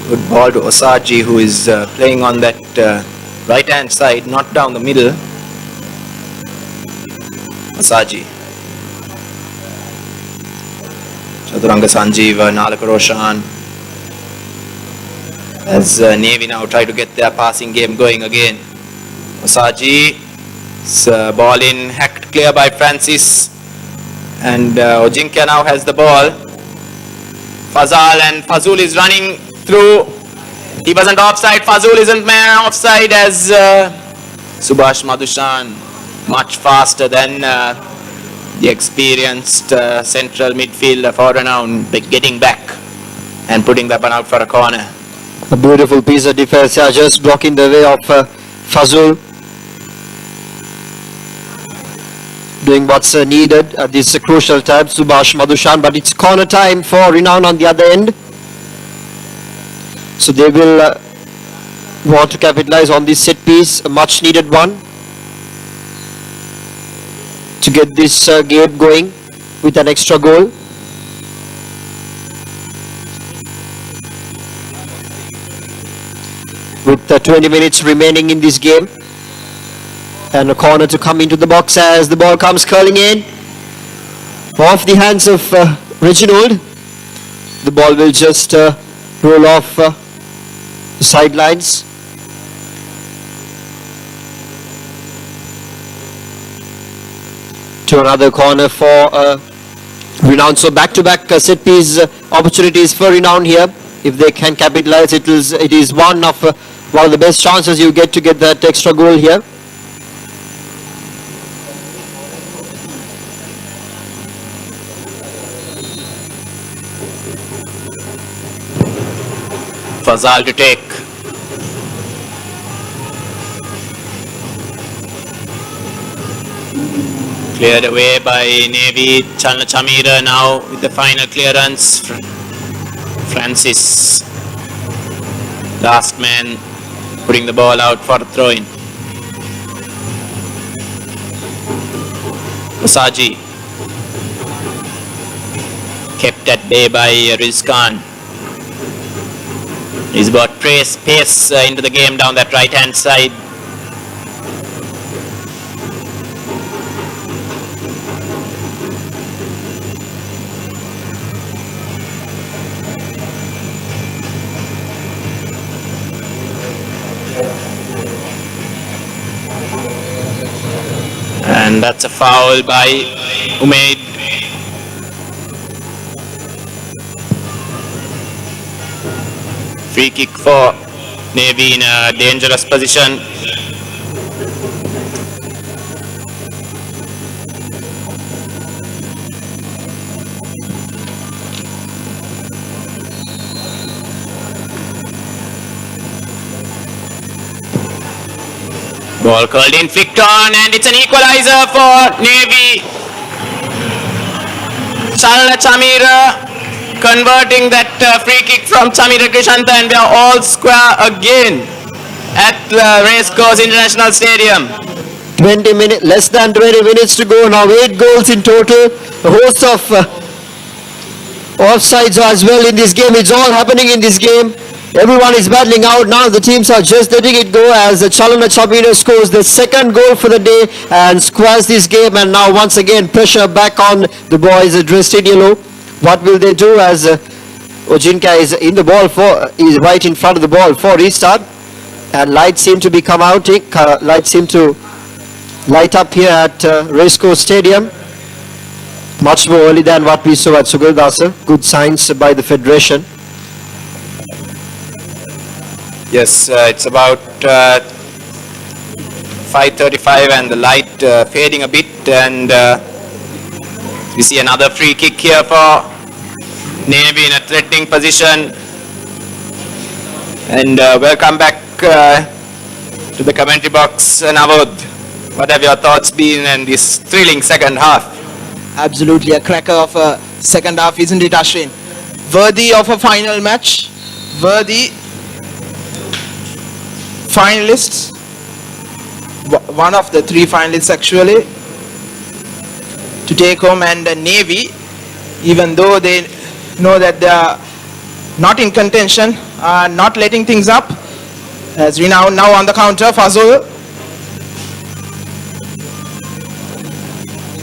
Good ball to Osaji, who is playing on that right hand side, not down the middle. Osaji. Chaturanga Sanjeeva, Nalaka Roshan. As Navy now try to get their passing game going again. Osaji, ball in, hacked clear by Francis. And Ojinka now has the ball. Fazal, and Fazul is running through. He wasn't offside. Fazul isn't man offside, as Subhash Madhushan much faster than the experienced central midfielder for Renown, getting back and putting that one out for a corner. A beautiful piece of defense here, just blocking the way of Fazul. Doing what's needed at this crucial time, Subhash Madhushan, but it's corner time for Renown on the other end. So they will want to capitalize on this set piece, a much needed one, to get this game going with an extra goal. With 20 minutes remaining in this game. And a corner to come into the box as the ball comes curling in. Off the hands of Reginald. The ball will just roll off the sidelines. To another corner for Renown. So back-to-back set piece opportunities for Renown here. If they can capitalize, it is one of the best chances you get to get that extra goal here. Fazal to take. Cleared away by Navy. Chalna Chamira now with the final clearance. Francis, last man, putting the ball out for a throw-in. Osaji, kept at bay by Rizkan. He's brought pace into the game down that right-hand side. And that's a foul by Umaid. Free kick for Navy in a dangerous position. Ball curled in, flicked on, and it's an equalizer for Navy. Chalna Chamira converting that free kick from Chamira Krishanta, and we are all square again at the Racecourse International Stadium. 20 minutes, less than 20 minutes to go now. 8 goals in total. A host of offsides as well in this game. It's all happening in this game. Everyone is battling out now. The teams are just letting it go as Chalna Chamira scores the second goal for the day and squares this game. And now once again pressure back on the boys dressed in yellow. What will they do as Ojinka is in the ball is right in front of the ball for restart, and lights seem to be come out. Lights seem to light up here at Racecourse Stadium. Much more early than what we saw at Sugurdasa. Good signs by the Federation. Yes, it's about 5:35 and the light fading a bit, and we see another free kick here for Navy in a threatening position. And welcome back to the commentary box, Navod. What have your thoughts been in this thrilling second half? Absolutely a cracker of a second half, isn't it, Ashwin? Worthy of a final match, worthy finalists, one of the 3 finalists actually, to take home. And Navy, even though they know that they are not in contention, not letting things up. As Renown now on the counter, Fazul.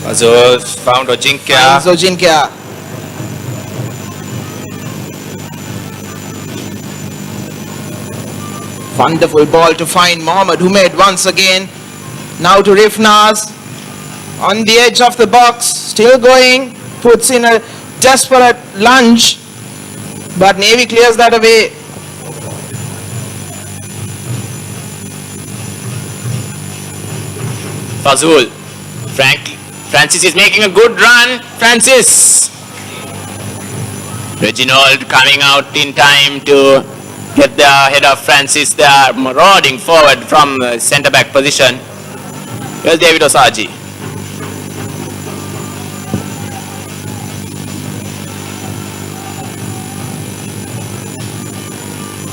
Fazul found Ojinkya. Zojinkia. Wonderful ball to find Mohammad Humaid once again. Now to Rifnaz. On the edge of the box, still going. Puts in a desperate lunge. But Navy clears that away. Fazul. Francis is making a good run. Francis. Reginald coming out in time to get the head of Francis. They are marauding forward from the centre back position. Here's David Osaji.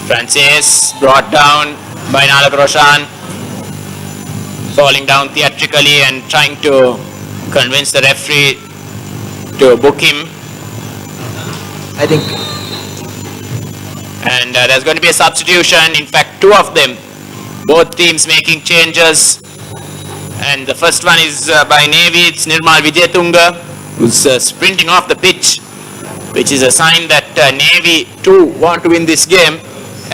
Francis brought down by Nalak Roshan, falling down theatrically and trying to convince the referee to book him. I think. And there's going to be a substitution, in fact two of them, both teams making changes. And the first one is by Navy, it's Nirmal Vijayatunga, who's sprinting off the pitch, which is a sign that Navy too want to win this game.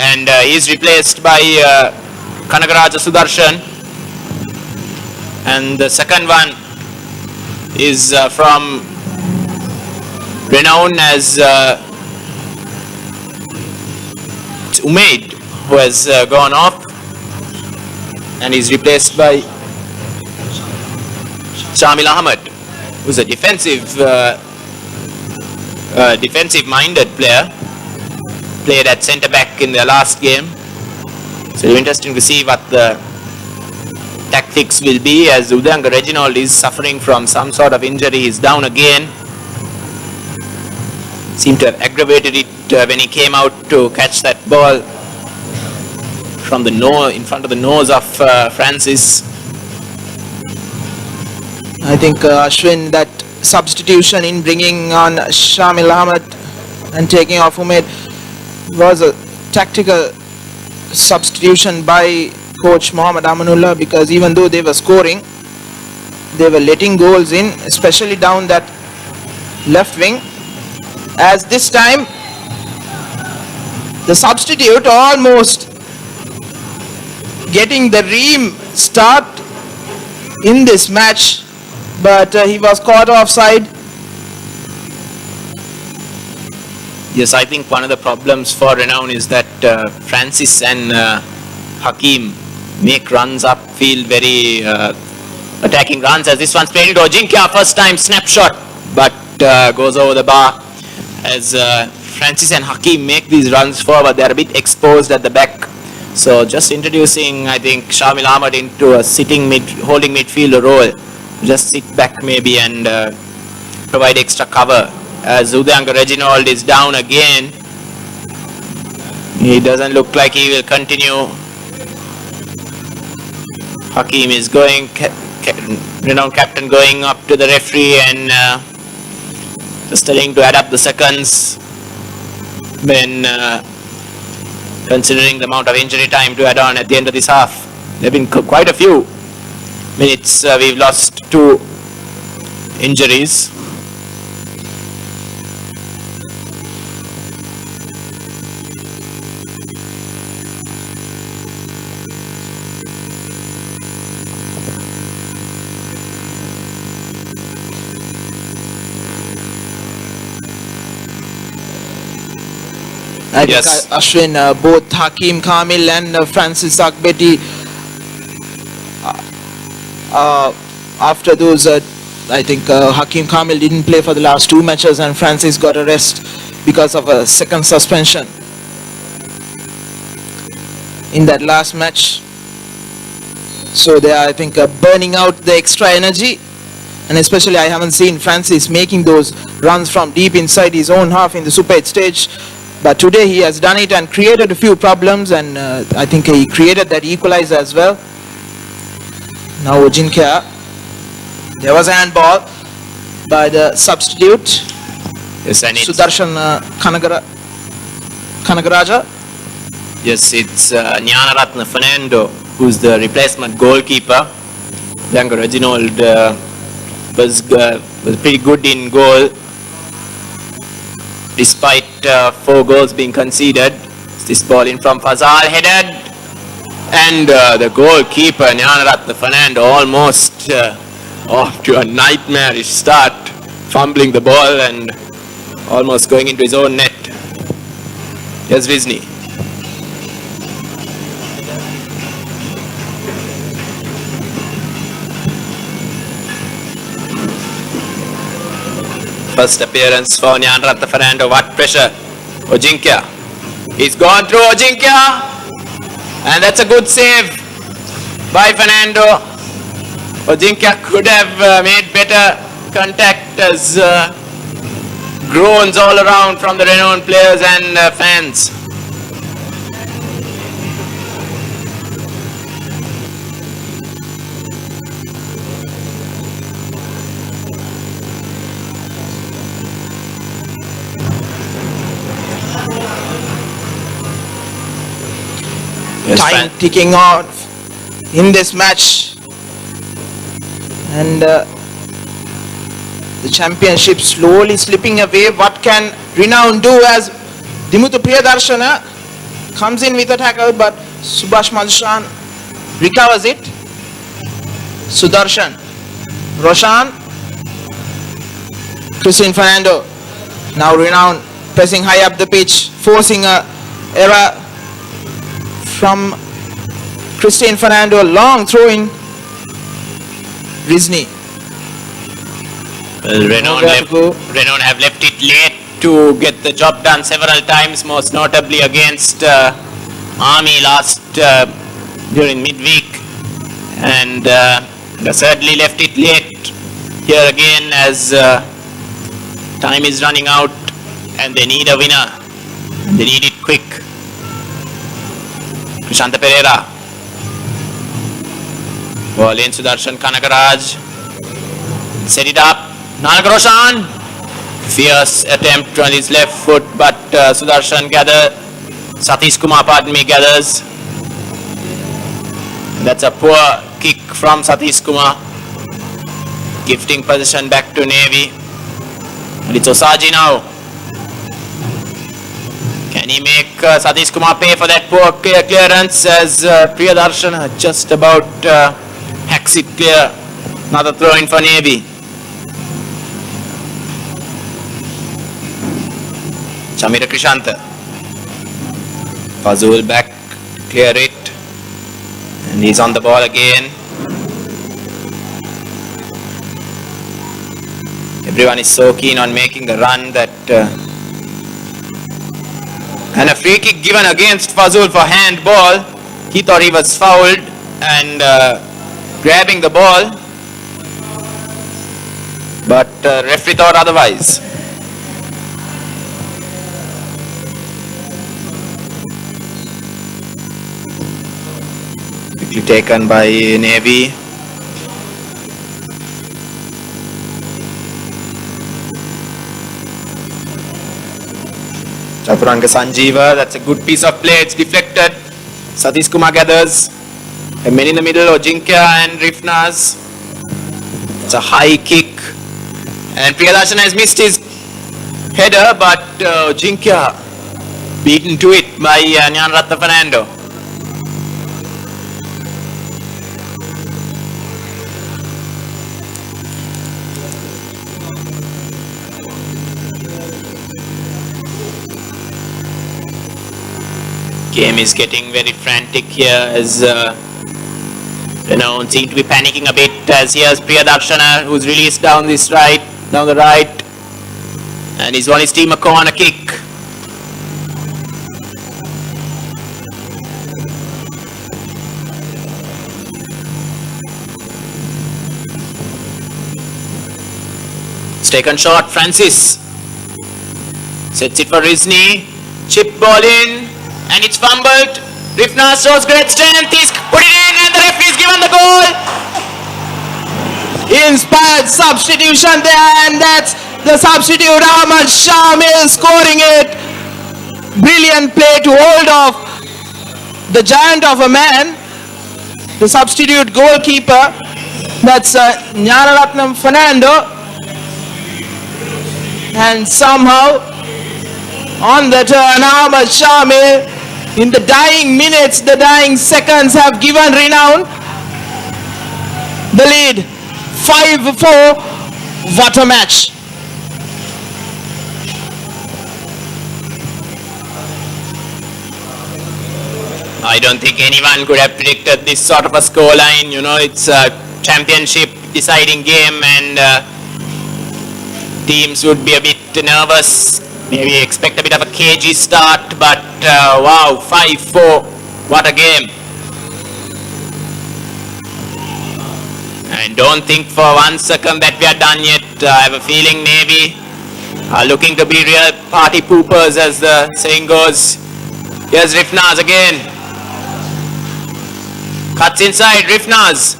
And he's replaced by Kanagaraja Sudarshan. And the second one is from Renown as Umaid, who has gone off, and he's replaced by Shamil Ahmed, who's a defensive-minded player. Played at centre back in the last game. So interesting to see what the tactics will be, as Udanga Reginald is suffering from some sort of injury. He's down again. Seemed to have aggravated it when he came out to catch that ball from the nose, in front of the nose of Francis. I think Ashwin, that substitution in bringing on Shamil Ahmed and taking off Umaid was a tactical substitution by coach Mohammad Amanullah, because even though they were scoring, they were letting goals in, especially down that left wing. As this time the substitute almost getting the ream start in this match, but he was caught offside. Yes, I think one of the problems for Renown is that Francis and Hakim make runs upfield, very attacking runs, as this one's played to Ojinkya, first time snapshot, but goes over the bar. As Francis and Hakim make these runs forward, they're a bit exposed at the back. So just introducing, I think, Shamil Ahmed into a holding midfielder role. Just sit back maybe and provide extra cover. As Udanga Reginald is down again. He doesn't look like he will continue. Hakim is going, Renowned captain going up to the referee and just telling to add up the seconds when considering the amount of injury time to add on at the end of this half. There have been quite a few minutes. We've lost 2 injuries. I think Yes. Ashwin, both Hakim Kamil and Francis Akbeti, after those, I think Hakim Kamil didn't play for the last 2 matches, and Francis got a rest because of a second suspension in that last match. So they are, I think, burning out the extra energy, and especially I haven't seen Francis making those runs from deep inside his own half in the Super 8 stage. But today he has done it and created a few problems, and I think he created that equalizer as well. Now Ojinkya, there was a handball by the substitute, Yes, and it's Sudarshan Kanagara. Kanagaraja. Yes, it's Nyanaratna Fernando who's the replacement goalkeeper. Young Reginald was pretty good in goal despite 4 goals being conceded. This ball in from Fazal, headed, and the goalkeeper Nyanaratna Fernando almost off to a nightmarish start, fumbling the ball and almost going into his own net. Here's Rizni. First appearance for Nyanaratna Fernando. What pressure? Ojinkya. He's gone through Ojinkya. And that's a good save by Fernando. Ojinkya could have made better contact as groans all around from the Renown players and fans. Yes, Time ticking off in this match, and the championship slowly slipping away. What can Renown do as Dimuthu Priyadarshana comes in with a tackle, but Subhash Madhushan recovers it. Sudarshan, Roshan, Christine Fernando. Now Renown pressing high up the pitch, forcing a error from Christine Fernando. Long throw in. Rizni. Well, Renown have left it late to get the job done several times, most notably against Army last during midweek, and they certainly left it late here again as time is running out and they need a winner. They need it quick. Krishanta Pereira. Ball in, Sudarshan Kanagaraj. Set it up. Nanak Roshan. Fierce attempt on his left foot, but Sudarshan Satish Kumar, gathers. That's a poor kick from Satish Kumar. Gifting position back to Navy. And it's Osaji now. Can he make Satish Kumar pay for that poor clearance as Priyadarshana just about hacks it clear. Another throw in for Navy. Chamira Krishanta. Fazul back to clear it. And he's on the ball again. Everyone is so keen on making the run that and a free kick given against Fazul for handball. He thought he was fouled and grabbing the ball, but referee thought otherwise. Quickly taken by Navy. Chaturanga Sanjeeva, that's a good piece of play, it's deflected. Satish Kumar gathers. A man in the middle, Ojinkya and Rifnaz. It's a high kick. And Priyadarshana has missed his header, but Ojinkya beaten to it by Nyanaratna Fernando. Game is getting very frantic here as Renown seem to be panicking a bit as here's Priyadarshana who's released down the right, and he's won his team a corner kick. It's taken short, Francis sets it for Rizni, chip ball in. And it's fumbled. Rifnaz shows great strength. He's put it in and the referee's given the goal. Inspired substitution there, and that's the substitute Ahmad Shamil scoring it. brilliant play to hold off the giant of a man, the substitute goalkeeper. That's Gnanaratnam Fernando. And somehow on the turn, Ahmad Shamil, in the dying minutes, the dying seconds, have given Renown the lead. 5-4. What a match. I don't think anyone could have predicted this sort of a scoreline. You know, it's a championship deciding game, and teams would be a bit nervous, maybe expect a bit of a cagey start, but wow, 5-4, what a game. And don't think for 1 second that we are done yet. I have a feeling Navy are looking to be real party poopers, as the saying goes. Here's Rifnaz again. Cuts inside, Rifnaz.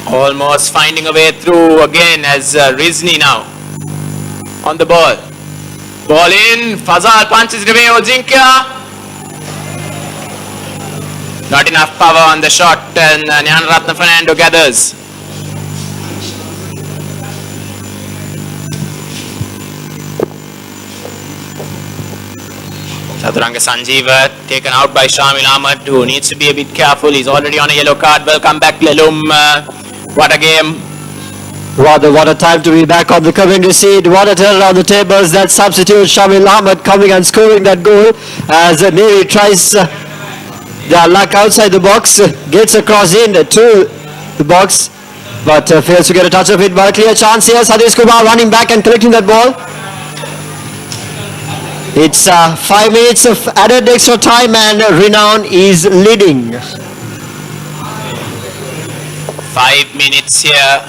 Almost finding a way through again as Rizni now on the ball. Ball in, Fazal punches it away, Ojinkia. Not enough power on the shot, and Gnanaratnam Fernando gathers. Chaturanga Sanjeeva taken out by Shamil Ahmad, who needs to be a bit careful. He's already on a yellow card. Welcome back, Lelum. What a game. What a time to be back on the commentary seat. What a turn around the tables. That substitute Shamil Ahmad coming and scoring that goal as Navy tries their luck outside the box, gets across in to the box, but fails to get a touch of it. But a clear chance here. Sadish Kumar running back and collecting that ball. It's 5 minutes of added extra time and Renown is leading. 5 minutes here.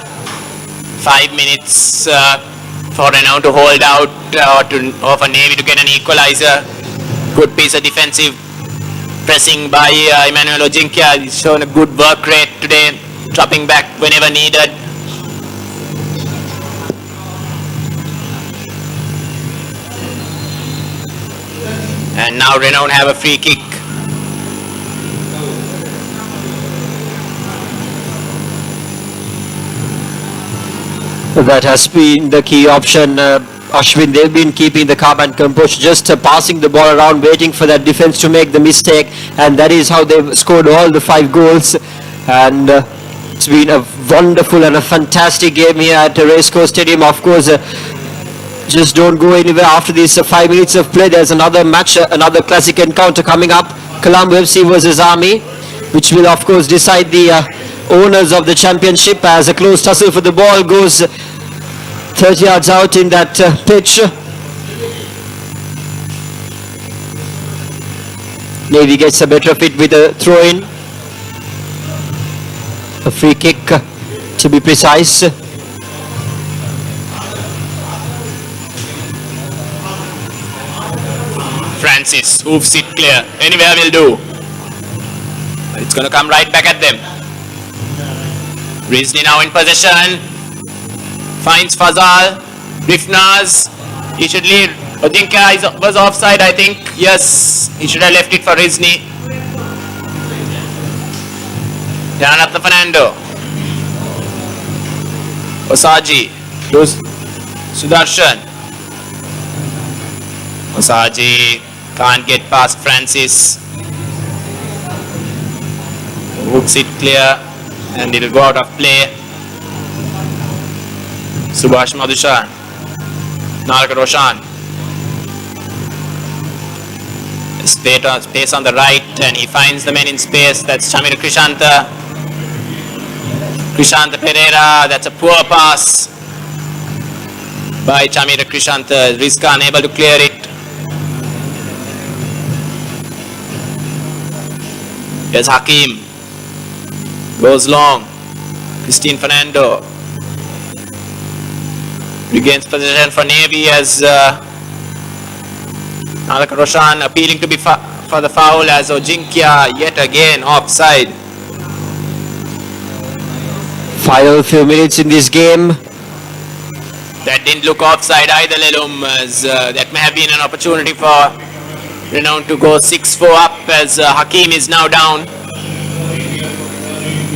5 minutes for Renown to hold out or for Navy to get an equalizer. Good piece of defensive pressing by Emmanuel Ojinkia. He's shown a good work rate today, dropping back whenever needed. And now Renown have a free kick. That has been the key option. Ashwin, they've been keeping the calm and composure, just passing the ball around, waiting for that defense to make the mistake, and that is how they've scored all the 5 goals. And it's been a wonderful and a fantastic game here at Racecourse Stadium. Of course, just don't go anywhere after these 5 minutes of play. There's another match, another classic encounter coming up, Colombo FC versus Army, which will of course decide the owners of the championship, as a close tussle for the ball goes 30 yards out in that pitch. Navy gets a better of it with a throw-in. A free kick to be precise. Francis hoofs it clear. Anywhere will do. It's going to come right back at them. Rizni now in possession. Finds Fazal. Rifnaz. He should lead. Ojinkia was offside, I think. Yes, he should have left it for Rizni. Gnanaratnam Fernando. Osaji. Sudarshan. Osaji can't get past Francis. Hooks it clear and it'll go out of play. Subhash Madhushan. Nalaka Roshan. Space on the right and he finds the man in space. That's Chamira Krishanta. Krishanta Pereira. That's a poor pass by Chamira Krishanta. Rizka unable to clear it. Here's Hakim. Goes long. Christine Fernando. Regains possession for Navy as Nalaka Roshan appealing to be for the foul as Ojinkia yet again offside. Final few minutes in this game. That didn't look offside either, Lelum, as that may have been an opportunity for Renown to go 6-4 up, as Hakim is now down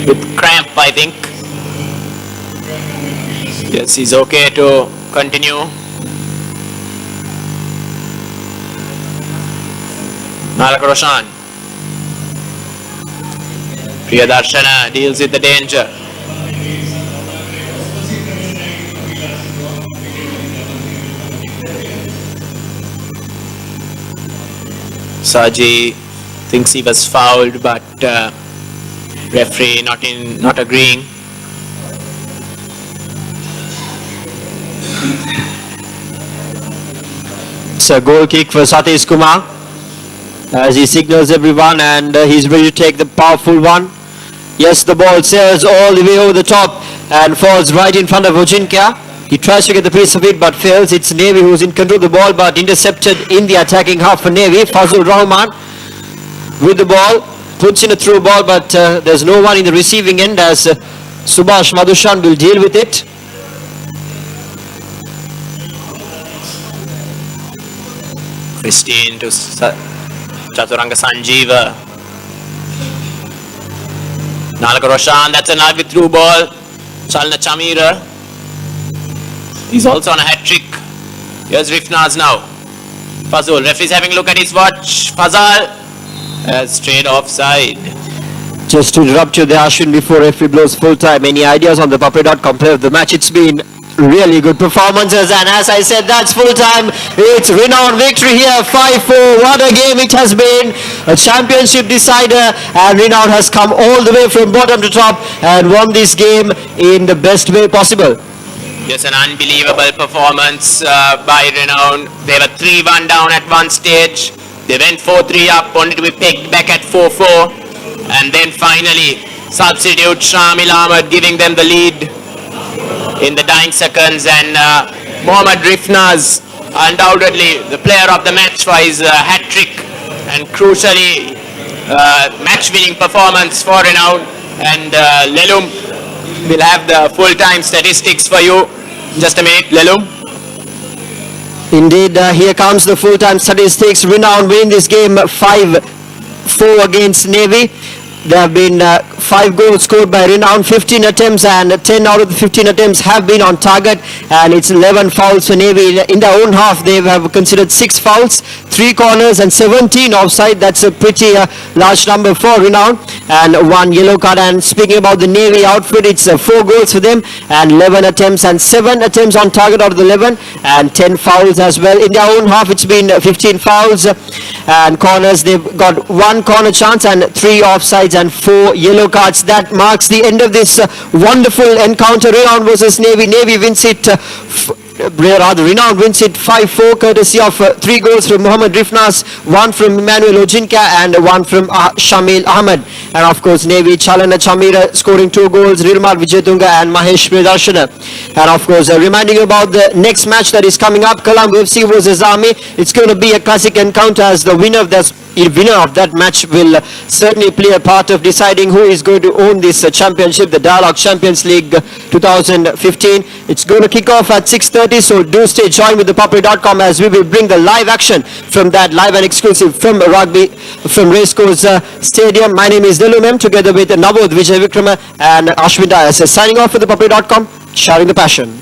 with cramp, I think. Yes, he's okay to continue. Malak Roshan. Priyadarshana deals with the danger. Saji thinks he was fouled, but referee not agreeing. It's a goal kick for Satish Kumar as he signals everyone, and he's ready to take the powerful one. Yes, the ball sails all the way over the top and falls right in front of Ojinka. He tries to get the piece of it but fails. It's Navy who's in control of the ball, but intercepted in the attacking half for Navy. Fazul Rahman with the ball, puts in a through ball, but there's no one in the receiving end as Subhash Madhushan will deal with it. Christine to Chaturanga Sanjeeva. Nalaka Roshan, that's an ugly through ball. Chalna Chamira. He's also on a hat trick. Here's Rifnaz now. Fazul, referee's having a look at his watch. Fazal straight offside. Just to interrupt you there, Ashwin, before referee blows full time, any ideas on the ThePapare.com play of the match? It's been really good performances, and as I said, that's full time. It's Renown victory here, 5-4. What a game it has been. A championship decider, and Renown has come all the way from bottom to top and won this game in the best way possible. Yes, an unbelievable performance by Renown. They were 3-1 down at one stage. They went 4-3 up, only to be picked back at 4-4. And then finally, substitute Shamil Ahmed giving them the lead in the dying seconds. And Mohammad Rifnaz, undoubtedly the player of the match for his hat trick and crucially match-winning performance for Renown. And Lelum will have the full-time statistics for you. Just a minute, Lelum. Indeed, here comes the full-time statistics. Renown win this game 5-4 against Navy. There have been 5 goals scored by Renown, 15 attempts, and 10 out of the 15 attempts have been on target, and it's 11 fouls for Navy. In their own half, they have considered 6 fouls, 3 corners and 17 offside. That's a pretty large number for Renown, and 1 yellow card. And speaking about the Navy outfit, it's 4 goals for them and 11 attempts and 7 attempts on target out of the 11 and 10 fouls as well. In their own half, it's been 15 fouls and corners. They've got 1 corner chance and 3 offsides and 4 yellow cards. That marks the end of this wonderful encounter. Renown versus Navy. Navy wins it Renown wins it 5-4 courtesy of 3 goals from Mohammad Rifnaz, 1 from Emmanuel Ojinka and 1 from Shamil Ahmed. And of course Navy, Chalana Chamira scoring 2 goals, Rirmal Vijayatunga and Mahesh Priyadarshana. And of course reminding you about the next match that is coming up, Colombo FC versus Army. It's going to be a classic encounter as the winner of that match will certainly play a part of deciding who is going to own this championship, the Dialog Champions League 2015. It's going to kick off at 6:30, so do stay joined with ThePapare.com as we will bring the live action from that, live and exclusive from rugby, from Racecourse Stadium. My name is Dilumem, together with Navod Vijay Vikrama and Ashwin Dias. Signing off with ThePapare.com, sharing the passion.